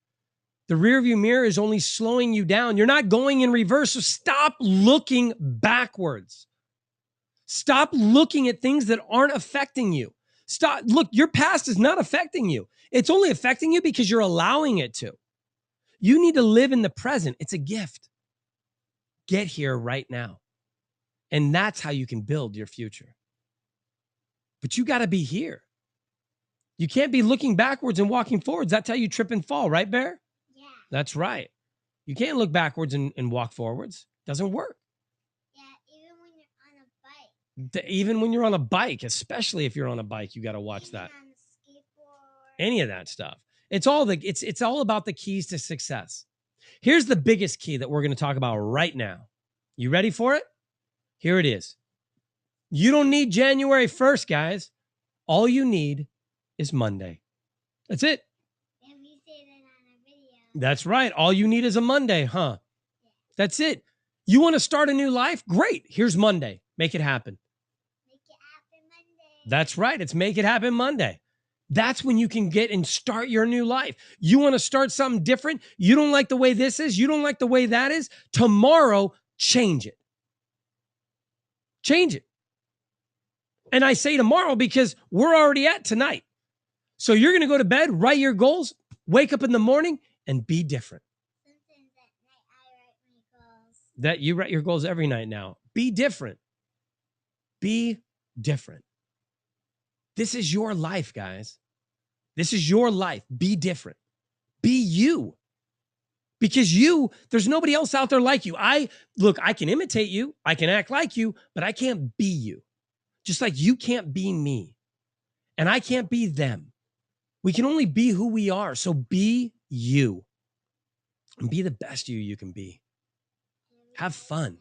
[SPEAKER 1] The rearview mirror is only slowing you down. You're not going in reverse, so stop looking backwards. Stop looking at things that aren't affecting you. Look, your past is not affecting you. It's only affecting you because you're allowing it to. You need to live in the present. It's a gift. Get here right now. And that's how you can build your future. But you got to be here. You can't be looking backwards and walking forwards. That's how you trip and fall, right, Bear?
[SPEAKER 2] Yeah.
[SPEAKER 1] That's right. You can't look backwards and walk forwards. Doesn't work.
[SPEAKER 2] Yeah, even when you're on a bike.
[SPEAKER 1] Even when you're on a bike, especially if you're on a bike, you got to watch
[SPEAKER 2] Even
[SPEAKER 1] that.
[SPEAKER 2] on a skateboard.
[SPEAKER 1] Any of that stuff. It's all about the keys to success. Here's the biggest key that we're going to talk about right now. You ready for it? Here it is. You don't need January 1st, guys. All you need is Monday. That's it.
[SPEAKER 2] Yeah, we say that on our video.
[SPEAKER 1] That's right. All you need is a Monday, huh?
[SPEAKER 2] Yeah.
[SPEAKER 1] That's it. You want to start a new life? Great. Here's Monday. Make it happen.
[SPEAKER 2] Make it happen Monday.
[SPEAKER 1] That's right. It's Make It Happen Monday. That's when you can get and start your new life. You want to start something different? You don't like the way this is? You don't like the way that is? Tomorrow, change it. Change it. And I say tomorrow because we're already at tonight. So you're going to go to bed, write your goals, wake up in the morning, and be different.
[SPEAKER 2] Sometimes at night I write my goals.
[SPEAKER 1] That you write your goals every night now. Be different. Be different. This is your life, guys. This is your life. Be different. Be you. Because there's nobody else out there like you. I can imitate you. I can act like you, but I can't be you. Just like you can't be me. And I can't be them. We can only be who we are. So be you. And be the best you can be. Have fun.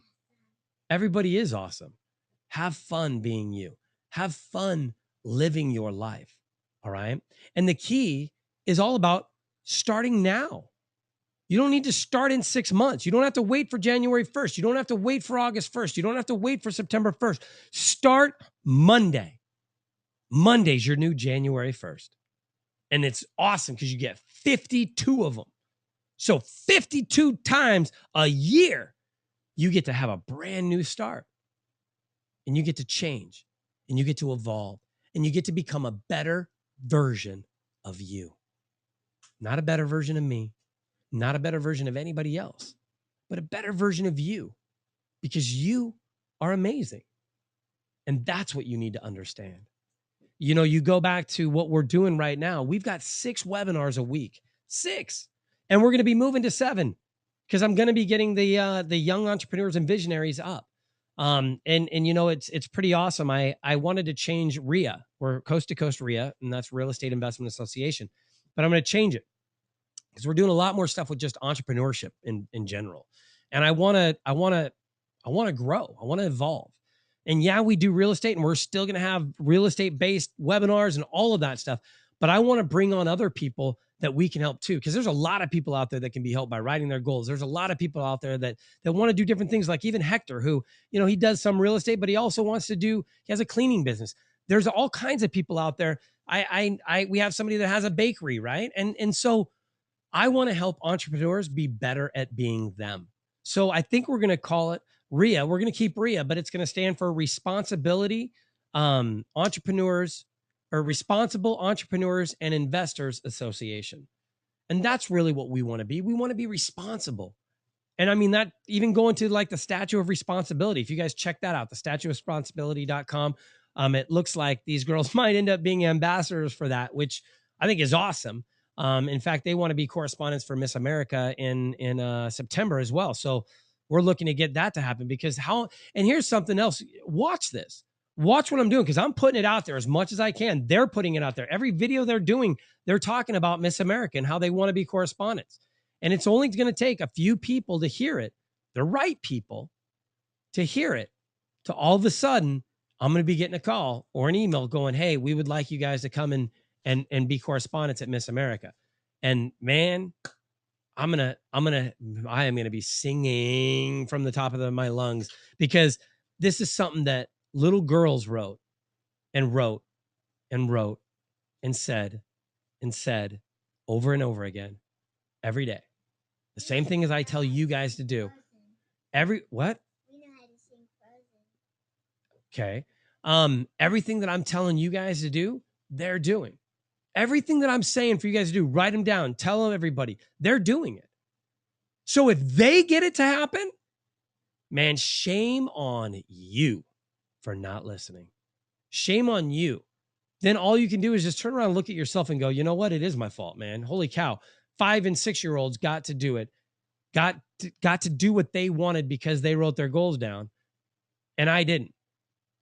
[SPEAKER 1] Everybody is awesome. Have fun being you. Have fun living your life. All right. And the key is all about starting now. You don't need to start in 6 months. You don't have to wait for January 1st. You don't have to wait for August 1st. You don't have to wait for September 1st. Start Monday. Monday's your new January 1st. And it's awesome because you get 52 of them. So 52 times a year, you get to have a brand new start. And you get to change. And you get to evolve. And you get to become a better version of you. Not a better version of me. Not a better version of anybody else. But a better version of you. Because you are amazing. And that's what you need to understand. You know, you go back to what we're doing right now. We've got 6 webinars a week. 6. And we're going to be moving to 7 because I'm going to be getting the young entrepreneurs and visionaries up. And you know, it's pretty awesome. I wanted to change RIA. We're Coast to Coast RIA, and that's Real Estate Investment Association. But I'm going to change it because we're doing a lot more stuff with just entrepreneurship in general. And I want to grow. I want to evolve. And yeah, we do real estate and we're still going to have real estate based webinars and all of that stuff. But I want to bring on other people that we can help too. Because there's a lot of people out there that can be helped by writing their goals. There's a lot of people out there that want to do different things, like even Hector, who, you know, he does some real estate, but he also wants to he has a cleaning business. There's all kinds of people out there. We have somebody that has a bakery, right? And so I want to help entrepreneurs be better at being them. So I think we're going to call it RIA. We're going to keep RIA, but it's going to stand for Responsibility Entrepreneurs, or Responsible Entrepreneurs and Investors Association. And that's really what we want to be. We want to be responsible. And I mean, that even going to like the Statue of Responsibility. If you guys check that out, the statueofresponsibility.com, it looks like these girls might end up being ambassadors for that, which I think is awesome. In fact, they want to be correspondents for Miss America in September as well. So we're looking to get that to happen because and here's something else. Watch this. Watch what I'm doing because I'm putting it out there as much as I can. They're putting it out there. Every video they're doing, they're talking about Miss America and how they want to be correspondents. And it's only going to take a few people to hear it, the right people to hear it, to all of a sudden, I'm going to be getting a call or an email going, hey, we would like you guys to come in and be correspondents at Miss America. And man, I am going to be singing from the top of my lungs because this is something that little girls wrote and wrote and wrote and said over and over again every day. The same thing as I tell you guys to do. What?
[SPEAKER 2] We know how to sing Frozen.
[SPEAKER 1] Okay. Everything that I'm telling you guys to do, they're doing. Everything that I'm saying for you guys to do, write them down, tell them everybody, they're doing it. So if they get it to happen, man, shame on you for not listening. Shame on you then all you can do is just turn around and look at yourself and go, you know what? It is my fault, man. Holy cow. 5 and 6-year-olds got to do it, got to do what they wanted because they wrote their goals down, and I didn't.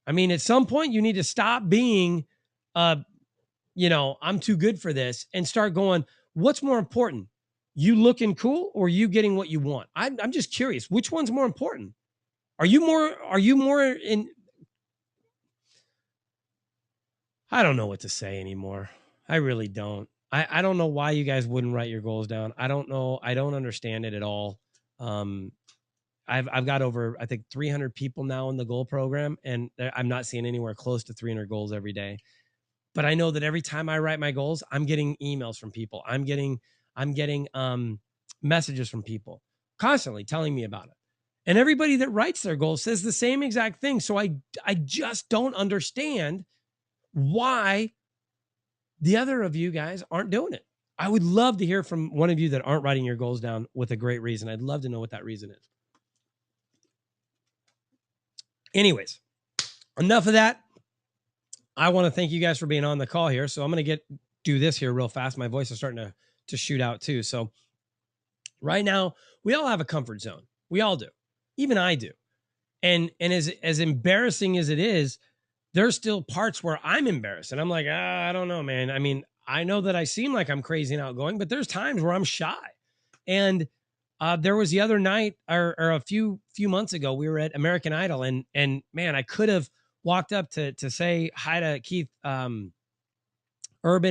[SPEAKER 1] I mean, at some point, you need to stop being, I'm too good for this, and start going, what's more important? You looking cool or you getting what you want? I'm just curious, which one's more important? Are you more in? I don't know what to say anymore. I really don't. I don't know why you guys wouldn't write your goals down. I don't know. I don't understand it at all. Um, I've got over, I think, 300 people now in the goal program, and I'm not seeing anywhere close to 300 goals every day. But I know that every time I write my goals, I'm getting emails from people. I'm getting messages from people constantly telling me about it. And everybody that writes their goals says the same exact thing. So I just don't understand why the other of you guys aren't doing it. I would love to hear from one of you that aren't writing your goals down with a great reason. I'd love to know what that reason is. Anyways, enough of that. I want to thank you guys for being on the call here. So I'm going to do this here real fast. My voice is starting to shoot out too. So right now, we all have a comfort zone. We all do. Even I do. And as embarrassing as it is, there's still parts where I'm embarrassed and I'm like, I don't know, man. I mean, I know that I seem like I'm crazy and outgoing, but there's times where I'm shy. And there was the other night or a few months ago, we were at American Idol, and man, I could have walked up to say hi to Keith Urban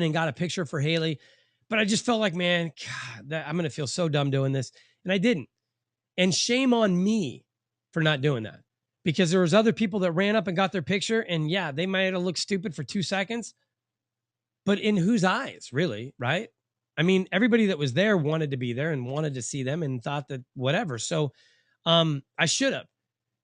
[SPEAKER 1] and got a picture for Haley, but I just felt like, man, God, I'm gonna feel so dumb doing this, and I didn't. And shame on me for not doing that, because there was other people that ran up and got their picture, and yeah, they might have looked stupid for 2 seconds, but in whose eyes, really, right? I mean, everybody that was there wanted to be there and wanted to see them and thought that whatever. So I should have.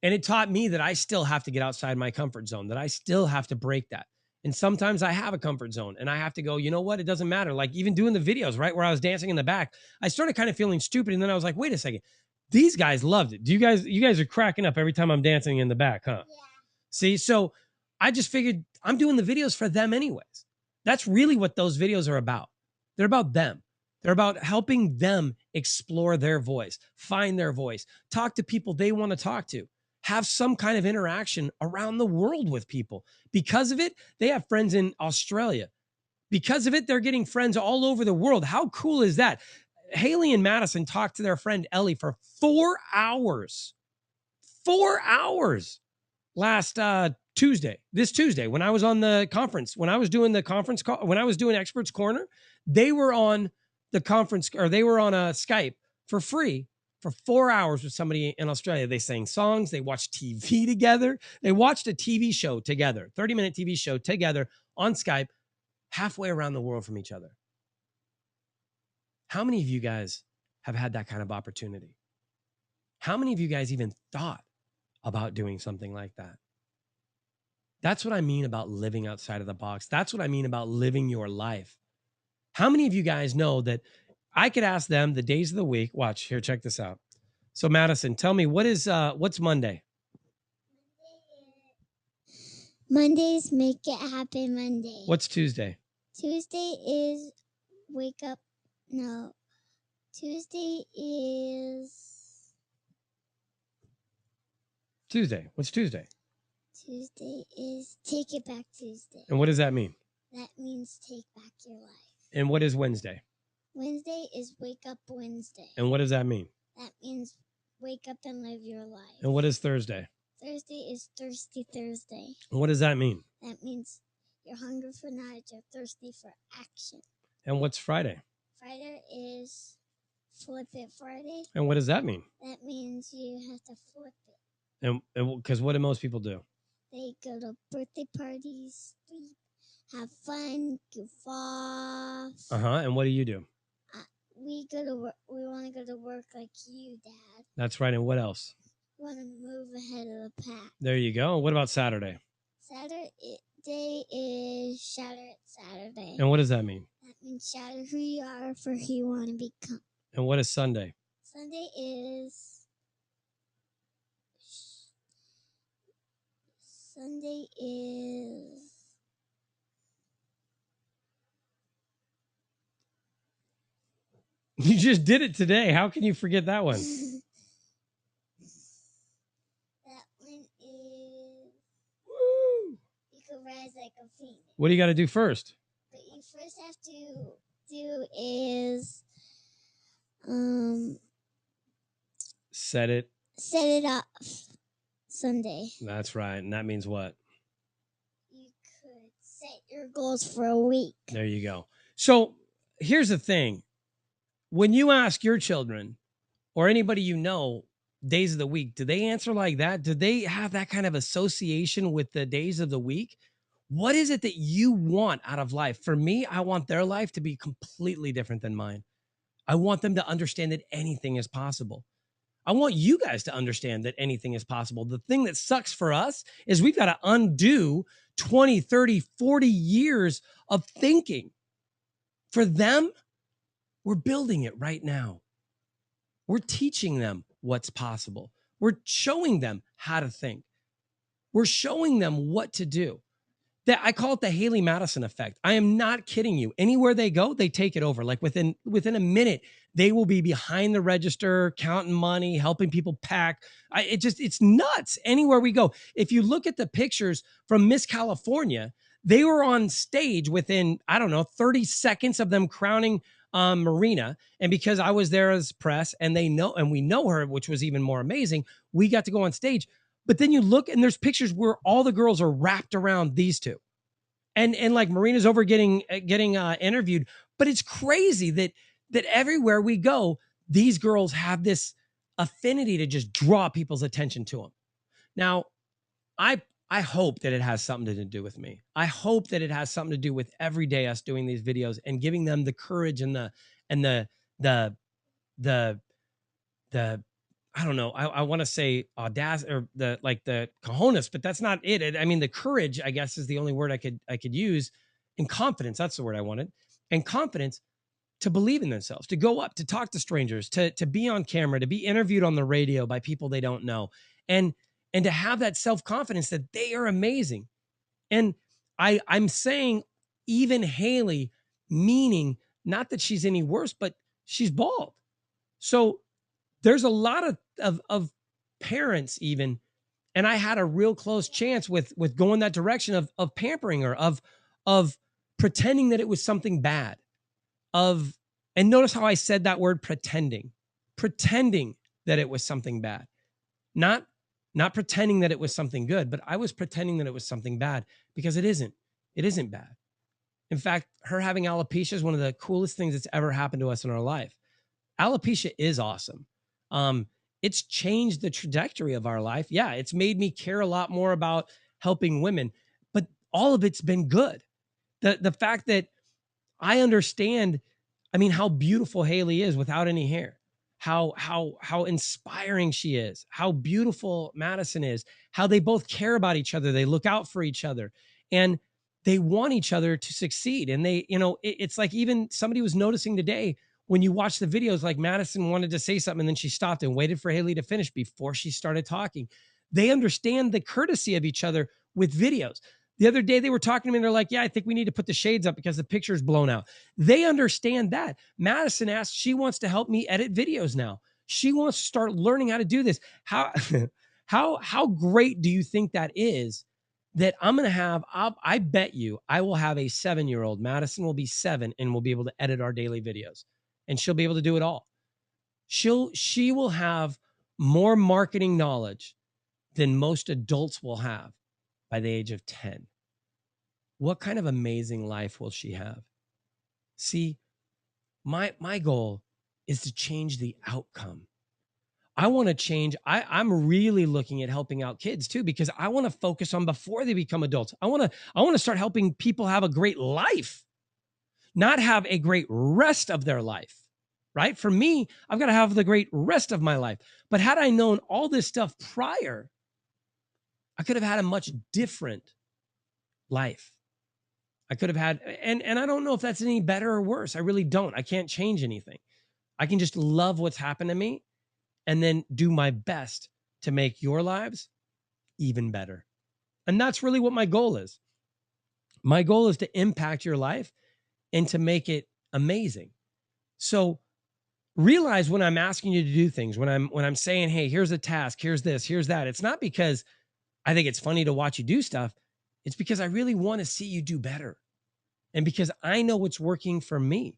[SPEAKER 1] And it taught me that I still have to get outside my comfort zone, that I still have to break that. And sometimes I have a comfort zone and I have to go, you know what? It doesn't matter. Like even doing the videos, right? Where I was dancing in the back, I started kind of feeling stupid. And then I was like, wait a second. These guys loved it. You guys are cracking up every time I'm dancing in the back, huh? Yeah. See, so I just figured I'm doing the videos for them anyways. That's really what those videos are about. They're about them. They're about helping them explore their voice, find their voice, talk to people they want to talk to, have some kind of interaction around the world with people. Because of it, they have friends in Australia. Because of it, they're getting friends all over the world. How cool is that? Haley and Madison talked to their friend Ellie for 4 hours. 4 hours last this Tuesday, when I was on the conference, when I was doing the conference call, when I was doing Experts Corner, they were on the conference, or they were on a Skype for free for 4 hours with somebody in Australia. They sang songs, they watched TV together, they watched a TV show together, 30-minute TV show together on Skype, halfway around the world from each other. How many of you guys have had that kind of opportunity? How many of you guys even thought about doing something like that? That's what I mean about living outside of the box. That's what I mean about living your life. How many of you guys know that I could ask them the days of the week? Watch here, check this out. So Madison, tell me what's Monday?
[SPEAKER 2] Mondays make it happen Monday.
[SPEAKER 1] What's Tuesday?
[SPEAKER 2] Tuesday is wake up. No. Tuesday is
[SPEAKER 1] Tuesday. What's Tuesday?
[SPEAKER 2] Tuesday is Take It Back Tuesday.
[SPEAKER 1] And what does that mean?
[SPEAKER 2] That means take back your life.
[SPEAKER 1] And what is Wednesday?
[SPEAKER 2] Wednesday is Wake Up Wednesday.
[SPEAKER 1] And what does that mean?
[SPEAKER 2] That means wake up and live your life.
[SPEAKER 1] And what is Thursday?
[SPEAKER 2] Thursday is Thirsty Thursday.
[SPEAKER 1] And what does that mean?
[SPEAKER 2] That means you're hungry for knowledge, you're thirsty for action.
[SPEAKER 1] And what's Friday?
[SPEAKER 2] Friday is Flip It Friday.
[SPEAKER 1] And what does that mean?
[SPEAKER 2] That means you have to flip it.
[SPEAKER 1] And because what do most people do?
[SPEAKER 2] They go to birthday parties, sleep, have fun, goof off.
[SPEAKER 1] And what do you do?
[SPEAKER 2] We go to work. We want to go to work like you, Dad.
[SPEAKER 1] That's right. And what else?
[SPEAKER 2] We want to move ahead of the pack.
[SPEAKER 1] There you go. What about Saturday?
[SPEAKER 2] Saturday is Shatter It Saturday.
[SPEAKER 1] And what does that mean?
[SPEAKER 2] That means shatter who you are for who you want to become.
[SPEAKER 1] And what is Sunday?
[SPEAKER 2] Sunday is
[SPEAKER 1] You just did it today. How can you forget that one?
[SPEAKER 2] That one is
[SPEAKER 1] Woo!
[SPEAKER 2] you can rise like a phoenix.
[SPEAKER 1] What do you got to do first?
[SPEAKER 2] What you first have to do is
[SPEAKER 1] Set it.
[SPEAKER 2] set it up Sunday.
[SPEAKER 1] That's right. And that means what?
[SPEAKER 2] You could set your goals for a week.
[SPEAKER 1] There you go. So here's the thing. When you ask your children or anybody you know days of the week, do they answer like that? Do they have that kind of association with the days of the week? What is it that you want out of life? For me, I want their life to be completely different than mine. I want them to understand that anything is possible. I want you guys to understand that anything is possible. The thing that sucks for us is we've got to undo 20, 30, 40 years of thinking. For them, we're building it right now. We're teaching them what's possible. We're showing them how to think. We're showing them what to do. That I call it the Haley Madison effect. I am not kidding you. Anywhere they go, they take it over. Like within a minute, they will be behind the register, counting money, helping people pack. It's nuts. Anywhere we go. If you look at the pictures from Miss California, they were on stage within, I don't know, 30 seconds of them crowning Marina. And because I was there as press and we know her, which was even more amazing, we got to go on stage. But then you look and there's pictures where all the girls are wrapped around these two. And like Marina's over getting interviewed. But it's crazy that everywhere we go, these girls have this affinity to just draw people's attention to them. Now, I hope that it has something to do with me. I hope that it has something to do with every day us doing these videos and giving them the courage and the I don't know. I want to say audacity or the cojones, but that's not it. I mean, the courage, I guess, is the only word I could use. And confidence, that's the word I wanted. And confidence to believe in themselves, to go up, to talk to strangers, to be on camera, to be interviewed on the radio by people they don't know, and to have that self-confidence that they are amazing. And I'm saying even Haley, meaning not that she's any worse, but she's bald. So there's a lot of parents even, and I had a real close chance with going that direction of pampering her, of pretending that it was something bad, and notice how I said that word pretending that it was something bad, not pretending that it was something good, but I was pretending that it was something bad because it isn't bad. In fact, her having alopecia is one of the coolest things that's ever happened to us in our life. Alopecia is awesome. It's changed the trajectory of our life. Yeah, it's made me care a lot more about helping women, but all of it's been good. The fact that I understand, I mean, how beautiful Haley is without any hair, how inspiring she is, how beautiful Madison is, how they both care about each other. They look out for each other and they want each other to succeed. And they, it's like even somebody was noticing today, when you watch the videos, like Madison wanted to say something and then she stopped and waited for Haley to finish before she started talking. They understand the courtesy of each other with videos. The other day they were talking to me and they're like, yeah, I think we need to put the shades up because the picture's blown out. They understand that. Madison asked, she wants to help me edit videos now. She wants to start learning how to do this. How great do you think that is? That I'm going to have, I bet you I will have a 7-year-old. Madison will be 7 and will be able to edit our daily videos. And she'll be able to do it all. She will have more marketing knowledge than most adults will have by the age of 10. What kind of amazing life will she have? See, my goal is to change the outcome. I want to change. I'm really looking at helping out kids too, because I want to focus on before they become adults. I want to start helping people have a great life, not have a great rest of their life. Right? For me, I've got to have the great rest of my life. But had I known all this stuff prior, I could have had a much different life. I could have had, and I don't know if that's any better or worse. I really don't. I can't change anything. I can just love what's happened to me and then do my best to make your lives even better. And that's really what my goal is. My goal is to impact your life and to make it amazing. So realize when I'm asking you to do things, when I'm saying, hey, here's a task, here's this, here's that, it's not because I think it's funny to watch you do stuff. It's because I really want to see you do better. And because I know what's working for me.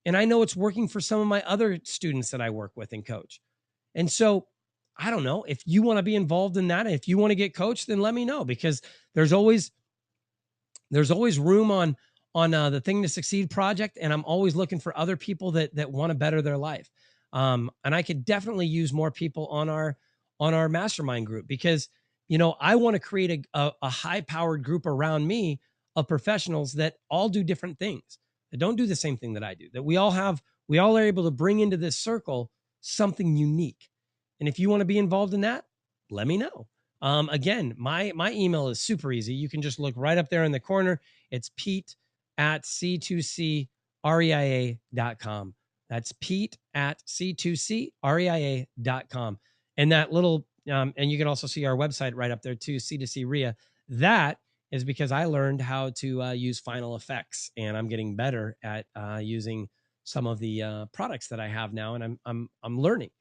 [SPEAKER 1] And I know it's working for some of my other students that I work with and coach. And so I don't know if you want to be involved in that. If you want to get coached, then let me know, because there's always room on the Thing to Succeed project. And I'm always looking for other people that want to better their life. And I could definitely use more people on our mastermind group, because, I want to create a high powered group around me of professionals that all do different things, that don't do the same thing that I do, that we all are able to bring into this circle something unique. And if you want to be involved in that, let me know. Again, my email is super easy. You can just look right up there in the corner. It's Pete at C2CREIA.com. That's Pete at C2CREIA.com. And that little, and you can also see our website right up there too, C2C REIA. That is because I learned how to use Final Effects, and I'm getting better at using some of the products that I have now. And I'm learning.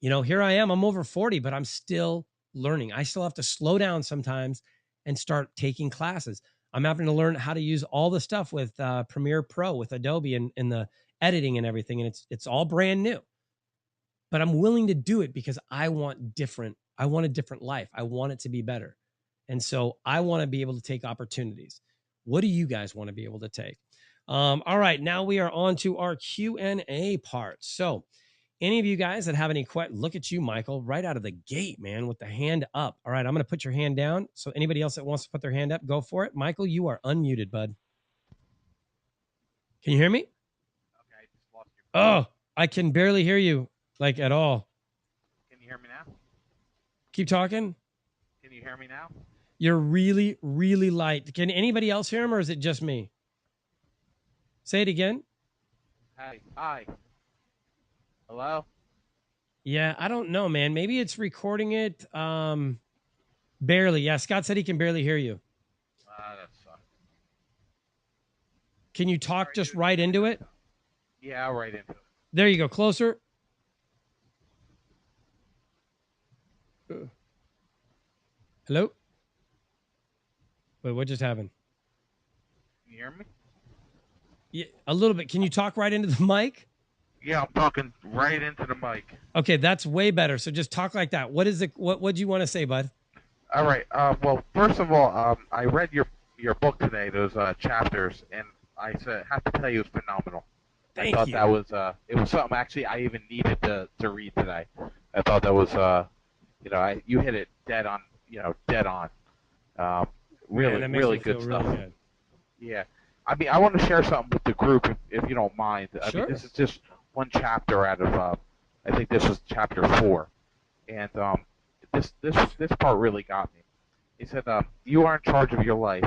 [SPEAKER 1] Here I am. I'm over 40, but I'm still learning. I still have to slow down sometimes and start taking classes. I'm having to learn how to use all the stuff with Premiere Pro, with Adobe, and the editing and everything. And it's all brand new. But I'm willing to do it because I want a different life. I want it to be better. And so I want to be able to take opportunities. What do you guys want to be able to take? All right, now we are on to our Q&A part. So any of you guys that have any questions, look at you, Michael, right out of the gate, man, with the hand up. All right, I'm going to put your hand down. So anybody else that wants to put their hand up, go for it. Michael, you are unmuted, bud. Can you hear me?
[SPEAKER 3] Okay, I just lost your phone.
[SPEAKER 1] Oh, I can barely hear you, like, at all.
[SPEAKER 3] Can you hear me now?
[SPEAKER 1] Keep talking.
[SPEAKER 3] Can you hear me now?
[SPEAKER 1] You're really, really light. Can anybody else hear him, or is it just me? Say it again.
[SPEAKER 3] Hey, hi. Hello?
[SPEAKER 1] Yeah, I don't know, man. Maybe it's recording it. Barely. Yeah, Scott said he can barely hear you.
[SPEAKER 3] That sucks.
[SPEAKER 1] Can you talk just right into it?
[SPEAKER 3] Yeah, right into it.
[SPEAKER 1] There you go. Closer. Hello? Wait, what just happened?
[SPEAKER 3] Can you hear me?
[SPEAKER 1] Yeah, a little bit. Can you talk right into the mic?
[SPEAKER 3] Yeah, I'm talking right into the mic.
[SPEAKER 1] Okay, that's way better. So just talk like that. What do you want to say, bud?
[SPEAKER 3] All right. Well, first of all, I read your book today, those chapters, and I have to tell you, it's phenomenal.
[SPEAKER 1] Thank
[SPEAKER 3] I thought
[SPEAKER 1] you.
[SPEAKER 3] that was it was something actually I even needed to read today. I thought that was you hit it dead on. Dead on. Really,
[SPEAKER 1] Man,
[SPEAKER 3] really good stuff.
[SPEAKER 1] Really good.
[SPEAKER 3] Yeah. I mean, I want to share something with the group, if you don't mind. I
[SPEAKER 1] Sure.
[SPEAKER 3] mean, this is just one chapter out of, I think this was chapter 4, and this part really got me. He said, "You are in charge of your life.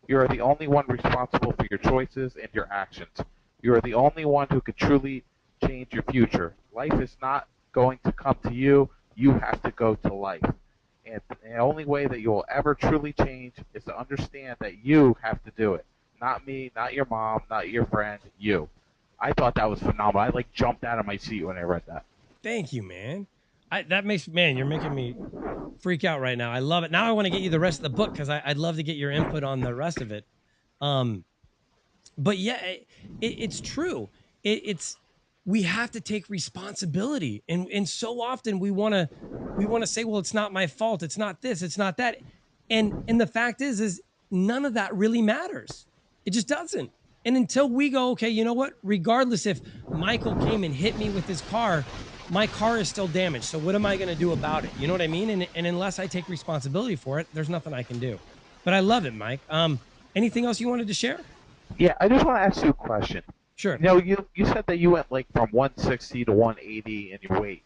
[SPEAKER 3] You are the only one responsible for your choices and your actions. You are the only one who could truly change your future. Life is not going to come to you. You have to go to life. And the only way that you will ever truly change is to understand that you have to do it. Not me, not your mom, not your friend, you." I thought that was phenomenal. I jumped out of my seat when I read that.
[SPEAKER 1] Thank you, man. You're making me freak out right now. I love it. Now I want to get you the rest of the book, because I'd love to get your input on the rest of it. But yeah, it's true. We have to take responsibility, and so often we want to say, well, it's not my fault. It's not this. It's not that. And the fact is none of that really matters. It just doesn't. And until we go, okay, you know what? Regardless if Michael came and hit me with his car, my car is still damaged. So what am I going to do about it? You know what I mean? And unless I take responsibility for it, there's nothing I can do. But I love it, Mike. Anything else you wanted to share?
[SPEAKER 3] Yeah, I just want to ask you a question.
[SPEAKER 1] Sure.
[SPEAKER 3] You said that you went from 160 to 180 in your weight,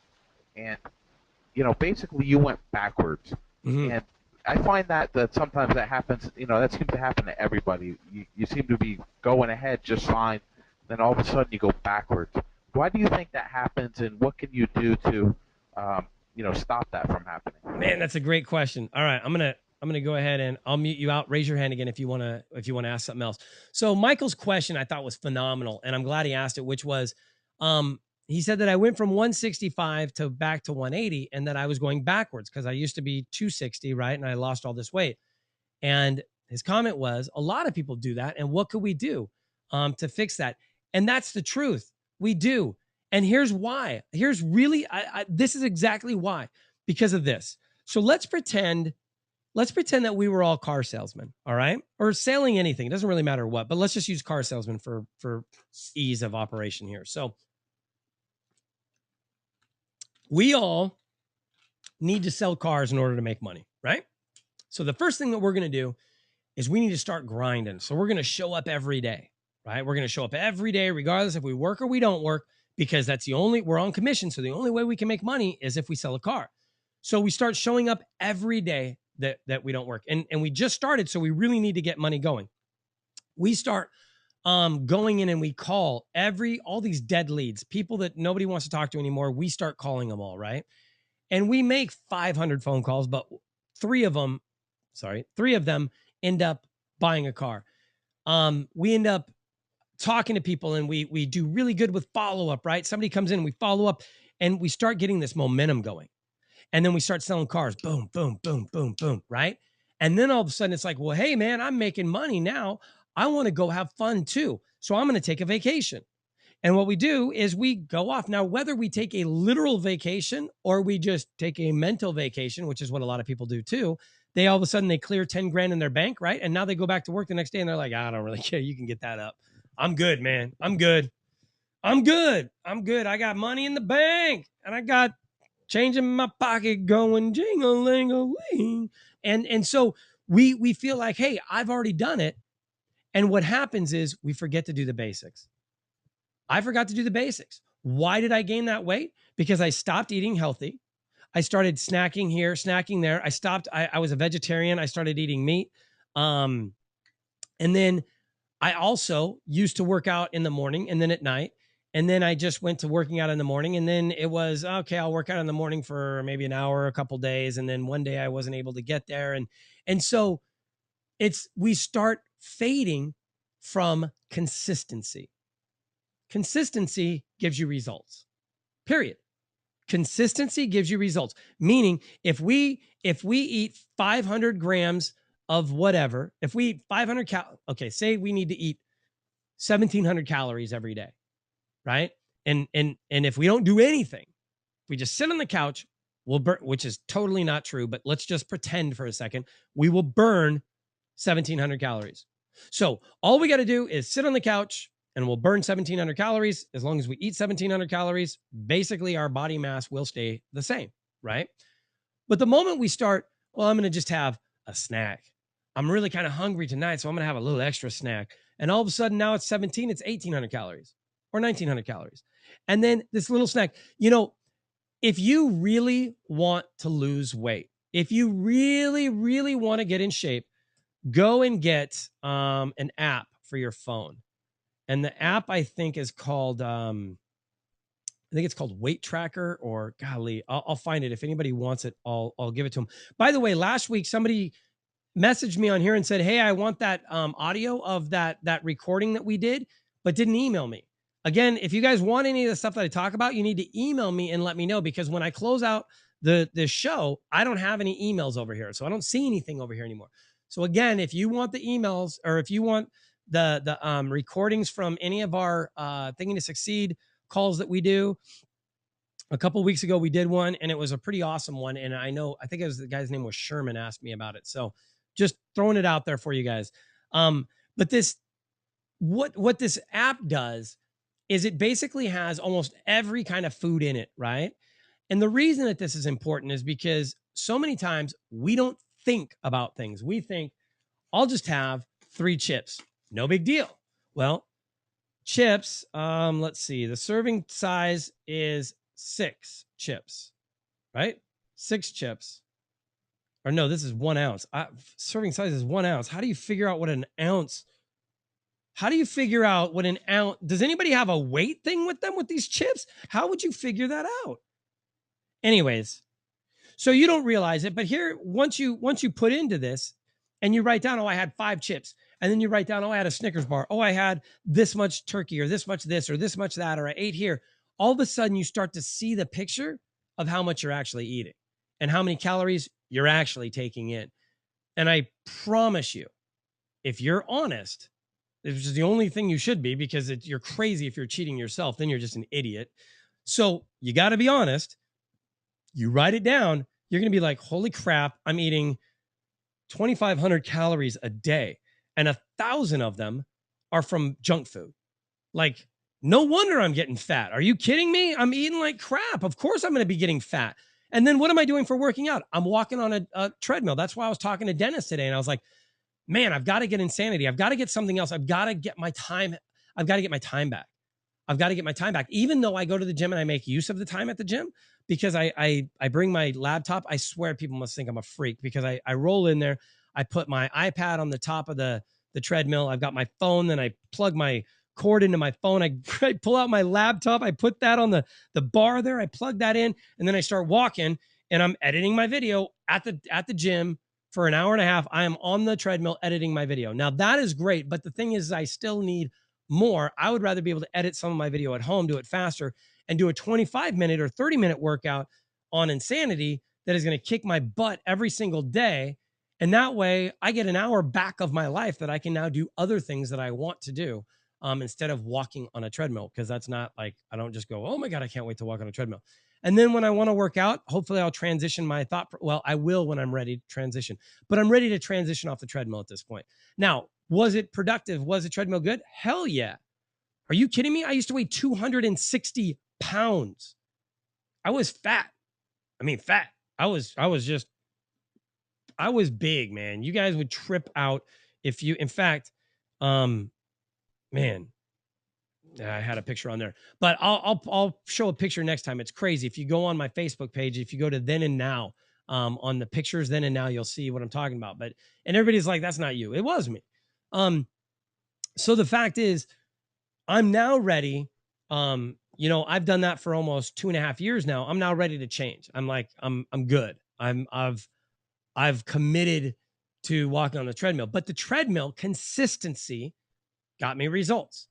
[SPEAKER 3] and basically you went backwards.
[SPEAKER 1] Mm-hmm.
[SPEAKER 3] And I find that sometimes that happens. That seems to happen to everybody. You seem to be going ahead just fine, then all of a sudden you go backwards. Why do you think that happens, and what can you do to stop that from happening?
[SPEAKER 1] Man, that's a great question. All right, I'm gonna go ahead and I'll mute you out. Raise your hand again if you wanna ask something else. So Michael's question I thought was phenomenal, and I'm glad he asked it, which was, he said that I went from 165 to back to 180 and that I was going backwards because I used to be 260, right? And I lost all this weight. And his comment was, a lot of people do that. And what could we do to fix that? And that's the truth. We do. And here's why. Here's really, this is exactly why, because of this. So let's pretend that we were all car salesmen, all right? Or selling anything. It doesn't really matter what, but let's just use car salesmen for ease of operation here. So we all need to sell cars in order to make money, right? So the first thing that we're going to do is we need to start grinding. So we're going to show up every day, right? We're going to show up every day, regardless if we work or we don't work, because that's we're on commission. So the only way we can make money is if we sell a car. So we start showing up every day that we don't work. And we just started, so we really need to get money going. We start going in and we call all these dead leads, people that nobody wants to talk to anymore. We start calling them all, right? And we make 500 phone calls, but three of them end up buying a car. We end up talking to people and we do really good with follow-up, right? Somebody comes in, we follow up and we start getting this momentum going. And then we start selling cars. Boom, boom, boom, boom, boom, right? And then all of a sudden it's like, well, hey man, I'm making money now. I want to go have fun too. So I'm going to take a vacation. And what we do is we go off. Now, whether we take a literal vacation or we just take a mental vacation, which is what a lot of people do too, they all of a sudden they clear 10 grand in their bank, right? And now they go back to work the next day and they're like, I don't really care. You can get that up. I'm good, man. I'm good. I got money in the bank and I got change in my pocket going jing-a-ling-a-ling. And so we feel like, hey, I've already done it. And what happens is we forget to do the basics. I forgot to do the basics. Why did I gain that weight? Because I stopped eating healthy. I started snacking here, snacking there. I was a vegetarian. I started eating meat. And then I also used to work out in the morning and then at night. And then I just went to working out in the morning. And then it was, okay, I'll work out in the morning for maybe an hour, a couple days. And then one day I wasn't able to get there. And so we start fading from consistency. Consistency gives you results, period. Consistency gives you results. Meaning if we eat 500 grams of whatever, if we eat 500 say we need to eat 1,700 calories every day, right? And if we don't do anything, we just sit on the couch, we'll burn, which is totally not true, but let's just pretend for a second, we will burn 1,700 calories. So all we got to do is sit on the couch and we'll burn 1,700 calories. As long as we eat 1,700 calories, basically our body mass will stay the same, right? But the moment we start, well, I'm going to just have a snack. I'm really kind of hungry tonight, so I'm going to have a little extra snack. And all of a sudden now it's 1,800 calories or 1,900 calories. And then this little snack, if you really want to lose weight, if you really, really want to get in shape, go and get an app for your phone. And the app I think is called, it's called Weight Tracker, or golly, I'll find it. If anybody wants it, I'll give it to them. By the way, last week, somebody messaged me on here and said, hey, I want that audio of that recording that we did, but didn't email me. Again, if you guys want any of the stuff that I talk about, you need to email me and let me know, because when I close out the show, I don't have any emails over here. So I don't see anything over here anymore. So again, if you want the emails, or if you want the recordings from any of our Thinking to Succeed calls that we do, a couple of weeks ago we did one and it was a pretty awesome one. And I think it was, the guy's name was Sherman, asked me about it. So just throwing it out there for you guys. But what this app does is it basically has almost every kind of food in it, right? And the reason that this is important is because so many times we don't think about things. We think, I'll just have 3 chips. No big deal. Well, chips, let's see. The serving size is 6 chips, right? 6 chips. Or no, this is 1 ounce. Serving size is 1 ounce. How do you figure out what an ounce? Does anybody have a weight thing with them with these chips? How would you figure that out? Anyways, so you don't realize it, but here, once you put into this and you write down, oh, I had 5 chips. And then you write down, oh, I had a Snickers bar. Oh, I had this much turkey, or this much this, or this much that, or I ate here. all of a sudden you start to see the picture of how much you're actually eating and how many calories you're actually taking in. And I promise you, if you're honest, which is the only thing you should be, because you're crazy if you're cheating yourself, then you're just an idiot. So you got to be honest. You write it down, you're going to be like, holy crap, I'm eating 2,500 calories a day, and 1,000 of them are from junk food. Like, no wonder I'm getting fat. Are you kidding me? I'm eating like crap. Of course I'm going to be getting fat. And then what am I doing for working out? I'm walking on a treadmill. That's why I was talking to Dennis today. And I was like, man, I've got to get insanity. I've got to get something else. I've got to get my time. I've got to get my time back. I've got to get my time back. Even though I go to the gym and I make use of the time at the gym, because I bring my laptop. I swear people must think I'm a freak, because I roll in there. I put my iPad on the top of the treadmill. I've got my phone. Then I plug my cord into my phone. I pull out my laptop. I put that on the bar there. I plug that in, and then I start walking, and I'm editing my video at the gym for an hour and a half. I am on the treadmill editing my video. Now that is great, but the thing is, I still need more. I would rather be able to edit some of my video at home, do it faster, and do a 25-minute or 30-minute workout on insanity that is going to kick my butt every single day. And that way I get an hour back of my life that I can now do other things that I want to do, instead of walking on a treadmill. Because that's not like, I don't just go, oh my God, I can't wait to walk on a treadmill. And then when I want to work out, hopefully I'll transition my thought. Well, I will when I'm ready to transition, but I'm ready to transition off the treadmill at this point. Now, was it productive? Was the treadmill good? Hell yeah. Are you kidding me? I used to weigh 260 pounds. I was fat. I mean, fat. I was big, man. You guys would trip out if you, in fact, man, I had a picture on there, but I'll show a picture next time. It's crazy. If you go on my Facebook page, if you go to Then and Now, on the pictures Then and Now, you'll see what I'm talking about. And everybody's like, that's not you. It was me. So the fact is, I'm now ready. I've done that for almost 2.5 years now. I'm now ready to change. I'm like, I'm good. I've committed to walking on the treadmill, but the treadmill consistency got me results.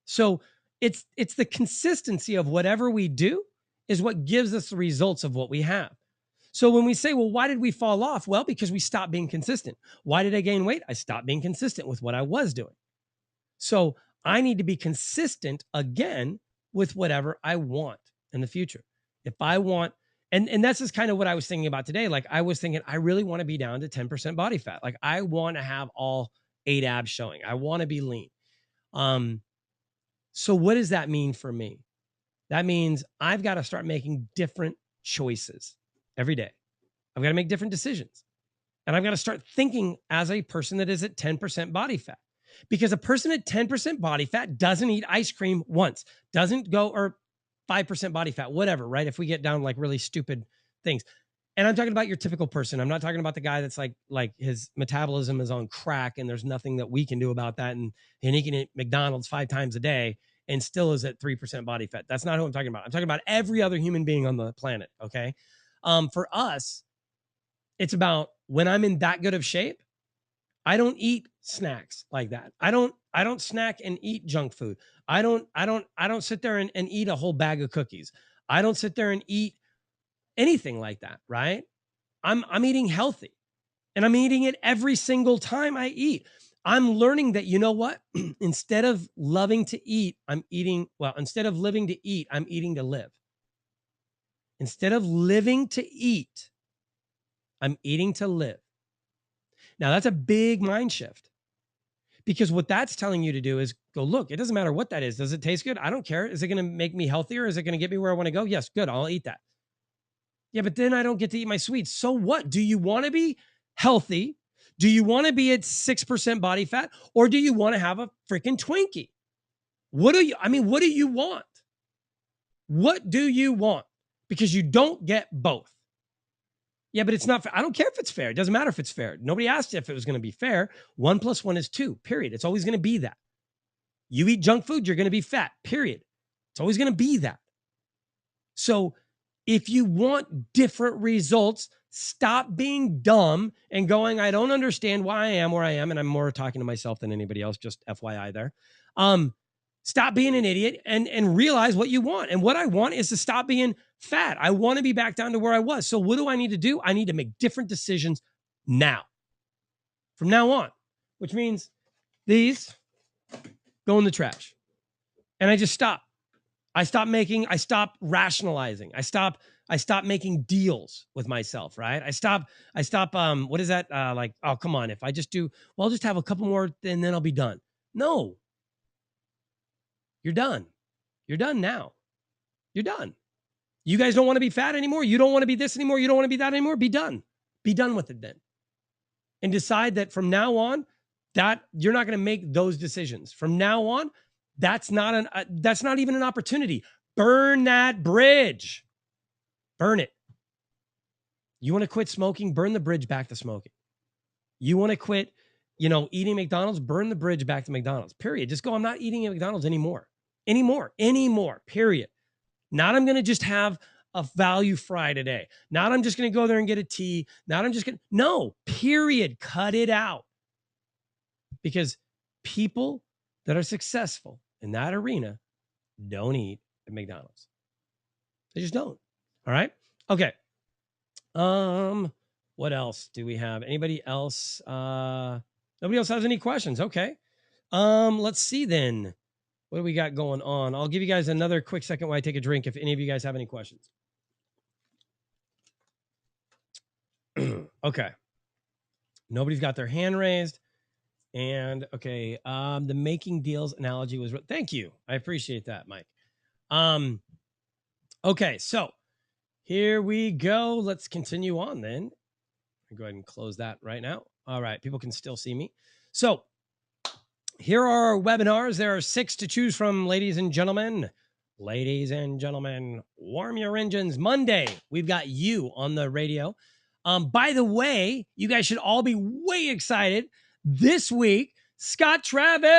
[SPEAKER 1] So it's the consistency of whatever we do is what gives us the results of what we have. So when we say, well, why did we fall off? Well, because we stopped being consistent. Why did I gain weight? I stopped being consistent with what I was doing. So I need to be consistent again with whatever I want in the future. If I want, and that's just kind of what I was thinking about today. Like, I was thinking, I really want to be down to 10% body fat. Like, I want to have all 8 abs showing. I want to be lean. So what does that mean for me? That means I've got to start making different choices every day. I've got to make different decisions. And I've got to start thinking as a person that is at 10% body fat. Because a person at 10% body fat doesn't eat ice cream once, doesn't go, or 5% body fat, whatever, right? If we get down like really stupid things. And I'm talking about your typical person. I'm not talking about the guy that's like his metabolism is on crack and there's nothing that we can do about that. And he can eat McDonald's 5 times a day and still is at 3% body fat. That's not who I'm talking about. I'm talking about every other human being on the planet. Okay. For us, it's about when I'm in that good of shape, I don't eat snacks like that. I don't snack and eat junk food. I don't sit there and eat a whole bag of cookies. I don't sit there and eat anything like that, right? I'm eating healthy, and I'm eating it every single time I eat. I'm learning that, you know what? Instead of loving to eat, I'm eating, well, instead of living to eat, I'm eating to live. Instead of living to eat, I'm eating to live. Now, that's a big mind shift, because what that's telling you to do is go, look, it doesn't matter what that is. Does it taste good? I don't care. Is it going to make me healthier? Is it going to get me where I want to go? Yes, good. I'll eat that. Yeah, but then I don't get to eat my sweets. So what? Do you want to be healthy? Do you want to be at 6% body fat? Or do you want to have a freaking Twinkie? What do you want? What do you want? Because you don't get both. Yeah, but it's not fair. I don't care if it's fair. It doesn't matter if it's fair. Nobody asked if it was going to be fair. 1 + 1 is 2, period. It's always going to be that. You eat junk food, you're going to be fat, period. It's always going to be that. So if you want different results, stop being dumb and going, I don't understand why I am where I am. And I'm more talking to myself than anybody else, just FYI there. Stop being an idiot and realize what you want. And what I want is to stop being fat. I want to be back down to where I was. So what do I need to do? I need to make different decisions now, from now on, which means these go in the trash. And I just stop. I stop rationalizing. I stop making deals with myself, right? I stop, what is that? Like, oh, come on. If I just do, well, I'll just have a couple more and then I'll be done. No, you're done. You're done now. You're done. You guys don't want to be fat anymore. You don't want to be this anymore. You don't want to be that anymore. Be done. Be done with it then. And decide that from now on, that you're not going to make those decisions. From now on, that's not even an opportunity. Burn that bridge. Burn it. You want to quit smoking? Burn the bridge back to smoking. You want to quit, eating McDonald's? Burn the bridge back to McDonald's. Period. Just go, I'm not eating at McDonald's anymore. Period. Not I'm going to just have a value fry today. Not I'm just going to go there and get a tea. Not I'm just going to, no, period. Cut it out. Because people that are successful in that arena don't eat at McDonald's. They just don't. All right. Okay. What else do we have? Anybody else? Nobody else has any questions. Okay. Let's see then. What do we got going on? I'll give you guys another quick second while I take a drink if any of you guys have any questions. Okay. Nobody's got their hand raised. And okay, the making deals analogy was, thank you. I appreciate that, Mike. Okay, so here we go. Let's continue on then. I'll go ahead and close that right now. All right, people can still see me. So here are our webinars. There are 6 to choose from, ladies and gentlemen. Ladies and gentlemen, warm your engines. Monday, we've got you on the radio. By the way, you guys should all be way excited. This week, Scott Travis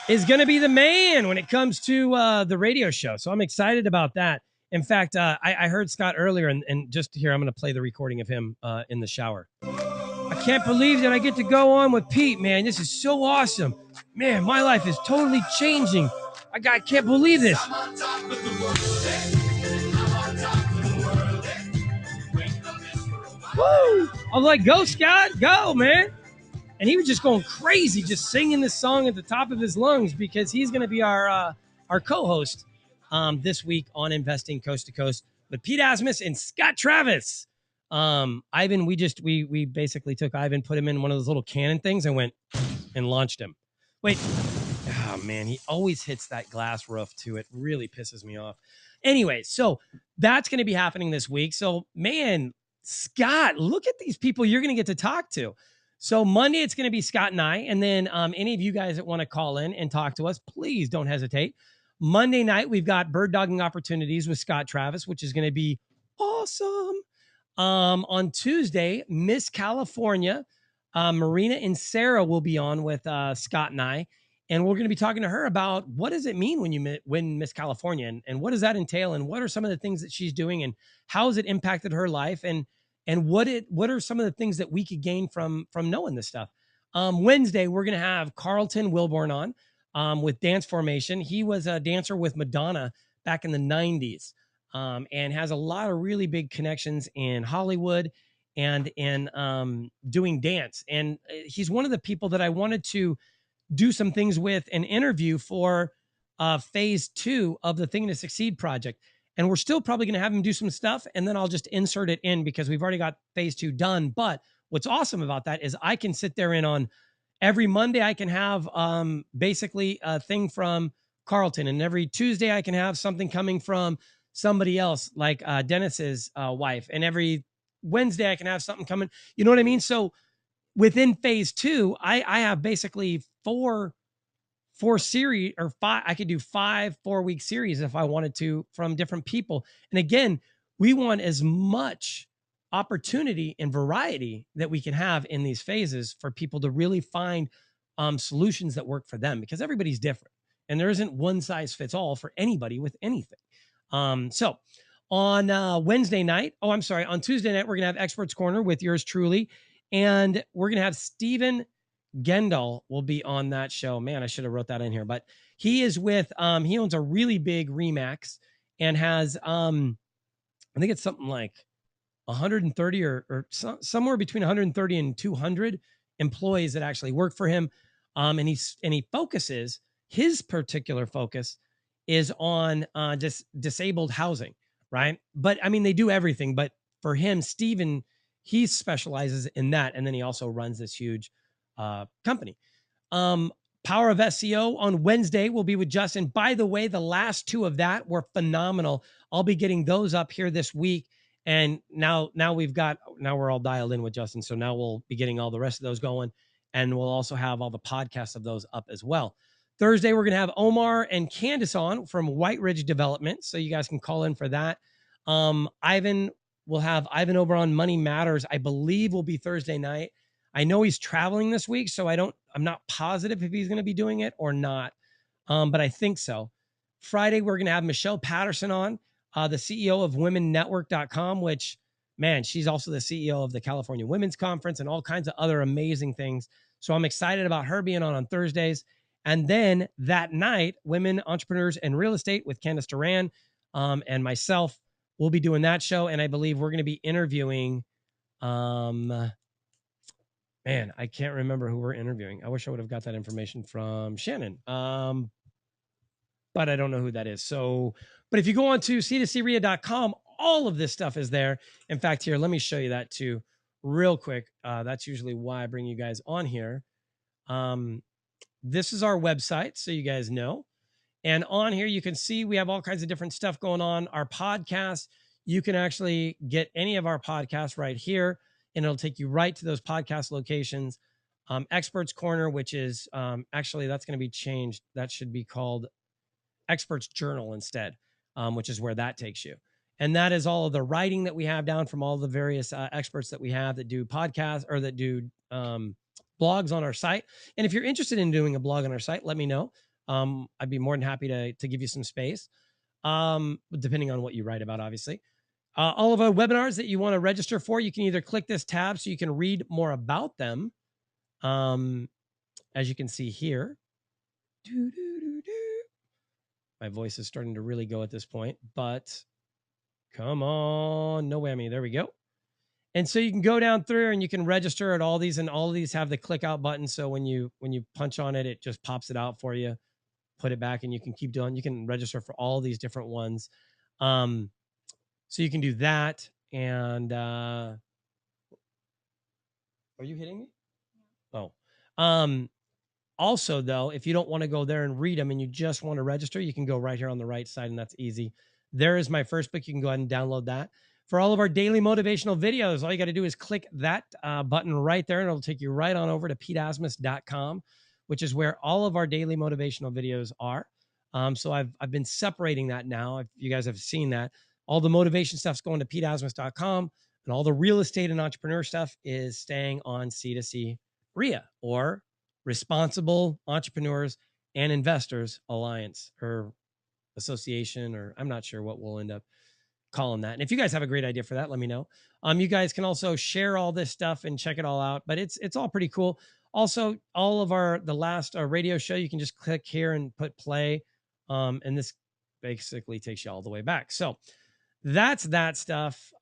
[SPEAKER 1] is going to be the man when it comes to the radio show. So I'm excited about that. In fact, I heard Scott earlier, and just here, I'm going to play the recording of him in the shower. I can't believe that I get to go on with Pete, man. This is so awesome. Man, my life is totally changing. I can't believe this. Woo! I was like, go, Scott, go, man. And he was just going crazy, just singing this song at the top of his lungs because he's going to be our co-host this week on Investing Coast to Coast with Pete Asmus and Scott Travis. Ivan, we basically took Ivan, put him in one of those little cannon things and went and launched him. Wait. Oh, man, he always hits that glass roof, too. It really pisses me off. Anyway, so that's going to be happening this week. So, man, Scott, look at these people you're going to get to talk to. So Monday, it's going to be Scott and I. And then any of you guys that want to call in and talk to us, please don't hesitate. Monday night, we've got bird dogging opportunities with Scott Travis, which is going to be awesome. On Tuesday, Miss California, Marina and Sarah will be on with Scott and I. And we're going to be talking to her about what does it mean when you win Miss California and what does that entail? And what are some of the things that she's doing and how has it impacted her life? And what are some of the things that we could gain from knowing this stuff? Wednesday, we're going to have Carlton Wilborn on with Dance Formation. He was a dancer with Madonna back in the 90s and has a lot of really big connections in Hollywood and in doing dance. And he's one of the people that I wanted to do some things with an interview for phase 2 of the Thing to Succeed project. And we're still probably going to have him do some stuff. And then I'll just insert it in because we've already got phase 2 done. But what's awesome about that is I can sit there and on every Monday, I can have basically a thing from Carlton. And every Tuesday, I can have something coming from somebody else like Dennis's wife. And every Wednesday, I can have something coming. You know what I mean? So within phase 2, I have basically four series or 5. I could do 5 4-week series if I wanted to from different people. And again, we want as much opportunity and variety that we can have in these phases for people to really find solutions that work for them because everybody's different and there isn't one size fits all for anybody with anything. So on on Tuesday night, we're going to have Experts Corner with yours truly. And we're going to have Stephen Gendel will be on that show. Man, I should have wrote that in here, but he is with, he owns a really big Remax and has, I think it's something like 130 or somewhere between 130 and 200 employees that actually work for him. And he focuses, his particular focus is on disabled housing, right? But I mean, they do everything, but for him, Steven, he specializes in that. And then he also runs this huge company. Power of SEO on Wednesday will be with Justin. By the way, the last two of that were phenomenal. I'll be getting those up here this week. And now we're all dialed in with Justin. So now we'll be getting all the rest of those going. And we'll also have all the podcasts of those up as well. Thursday, we're going to have Omar and Candace on from White Ridge Development. So you guys can call in for that. We'll have Ivan over on Money Matters. I believe will be Thursday night. I know he's traveling this week, so I'm not positive if he's going to be doing it or not. But I think so. Friday, we're going to have Michelle Patterson on, the CEO of womennetwork.com, which, man, she's also the CEO of the California Women's Conference and all kinds of other amazing things. So I'm excited about her being on Thursdays. And then that night, Women Entrepreneurs and Real Estate with Candace Duran and myself will be doing that show. And I believe we're going to be interviewing, man, I can't remember who we're interviewing. I wish I would have got that information from Shannon. But I don't know who that is. So, but if you go on to c2crea.com, all of this stuff is there. In fact, here, let me show you that too real quick. That's usually why I bring you guys on here. This is our website, so you guys know. And on here, you can see we have all kinds of different stuff going on. Our podcast, you can actually get any of our podcasts right here, and it'll take you right to those podcast locations. Experts Corner, which is actually, that's going to be changed. That should be called Experts Journal instead, which is where that takes you. And that is all of the writing that we have down from all the various experts that we have that do podcasts or that do blogs on our site. And if you're interested in doing a blog on our site, let me know. I'd be more than happy to give you some space, depending on what you write about, obviously. All of our webinars that you want to register for, you can either click this tab so you can read more about them. As you can see here. My voice is starting to really go at this point, but come on, no whammy. There we go. And so you can go down through and you can register at all these, and all of these have the click out button. So when you punch on it, it just pops it out for you, put it back, and you can keep doing, you can register for all these different ones. So you can do that. And are you hitting me? Oh, also though, if you don't want to go there and read them and you just want to register, you can go right here on the right side, and that's easy. There is my first book. You can go ahead and download that. For all of our daily motivational videos, all you got to do is click that button right there, and it'll take you right on over to peteasmus.com, which is where all of our daily motivational videos are. So I've been separating that now. If you guys have seen that, all the motivation stuff's going to peteasmus.com, and all the real estate and entrepreneur stuff is staying on C2C REIA, or Responsible Entrepreneurs and Investors Alliance or Association, or I'm not sure what we'll end up calling that. And if you guys have a great idea for that, let me know. You guys can also share all this stuff and check it all out, but it's all pretty cool. Also, all of the last radio show, you can just click here and put play. And this basically takes you all the way back. So that's that stuff.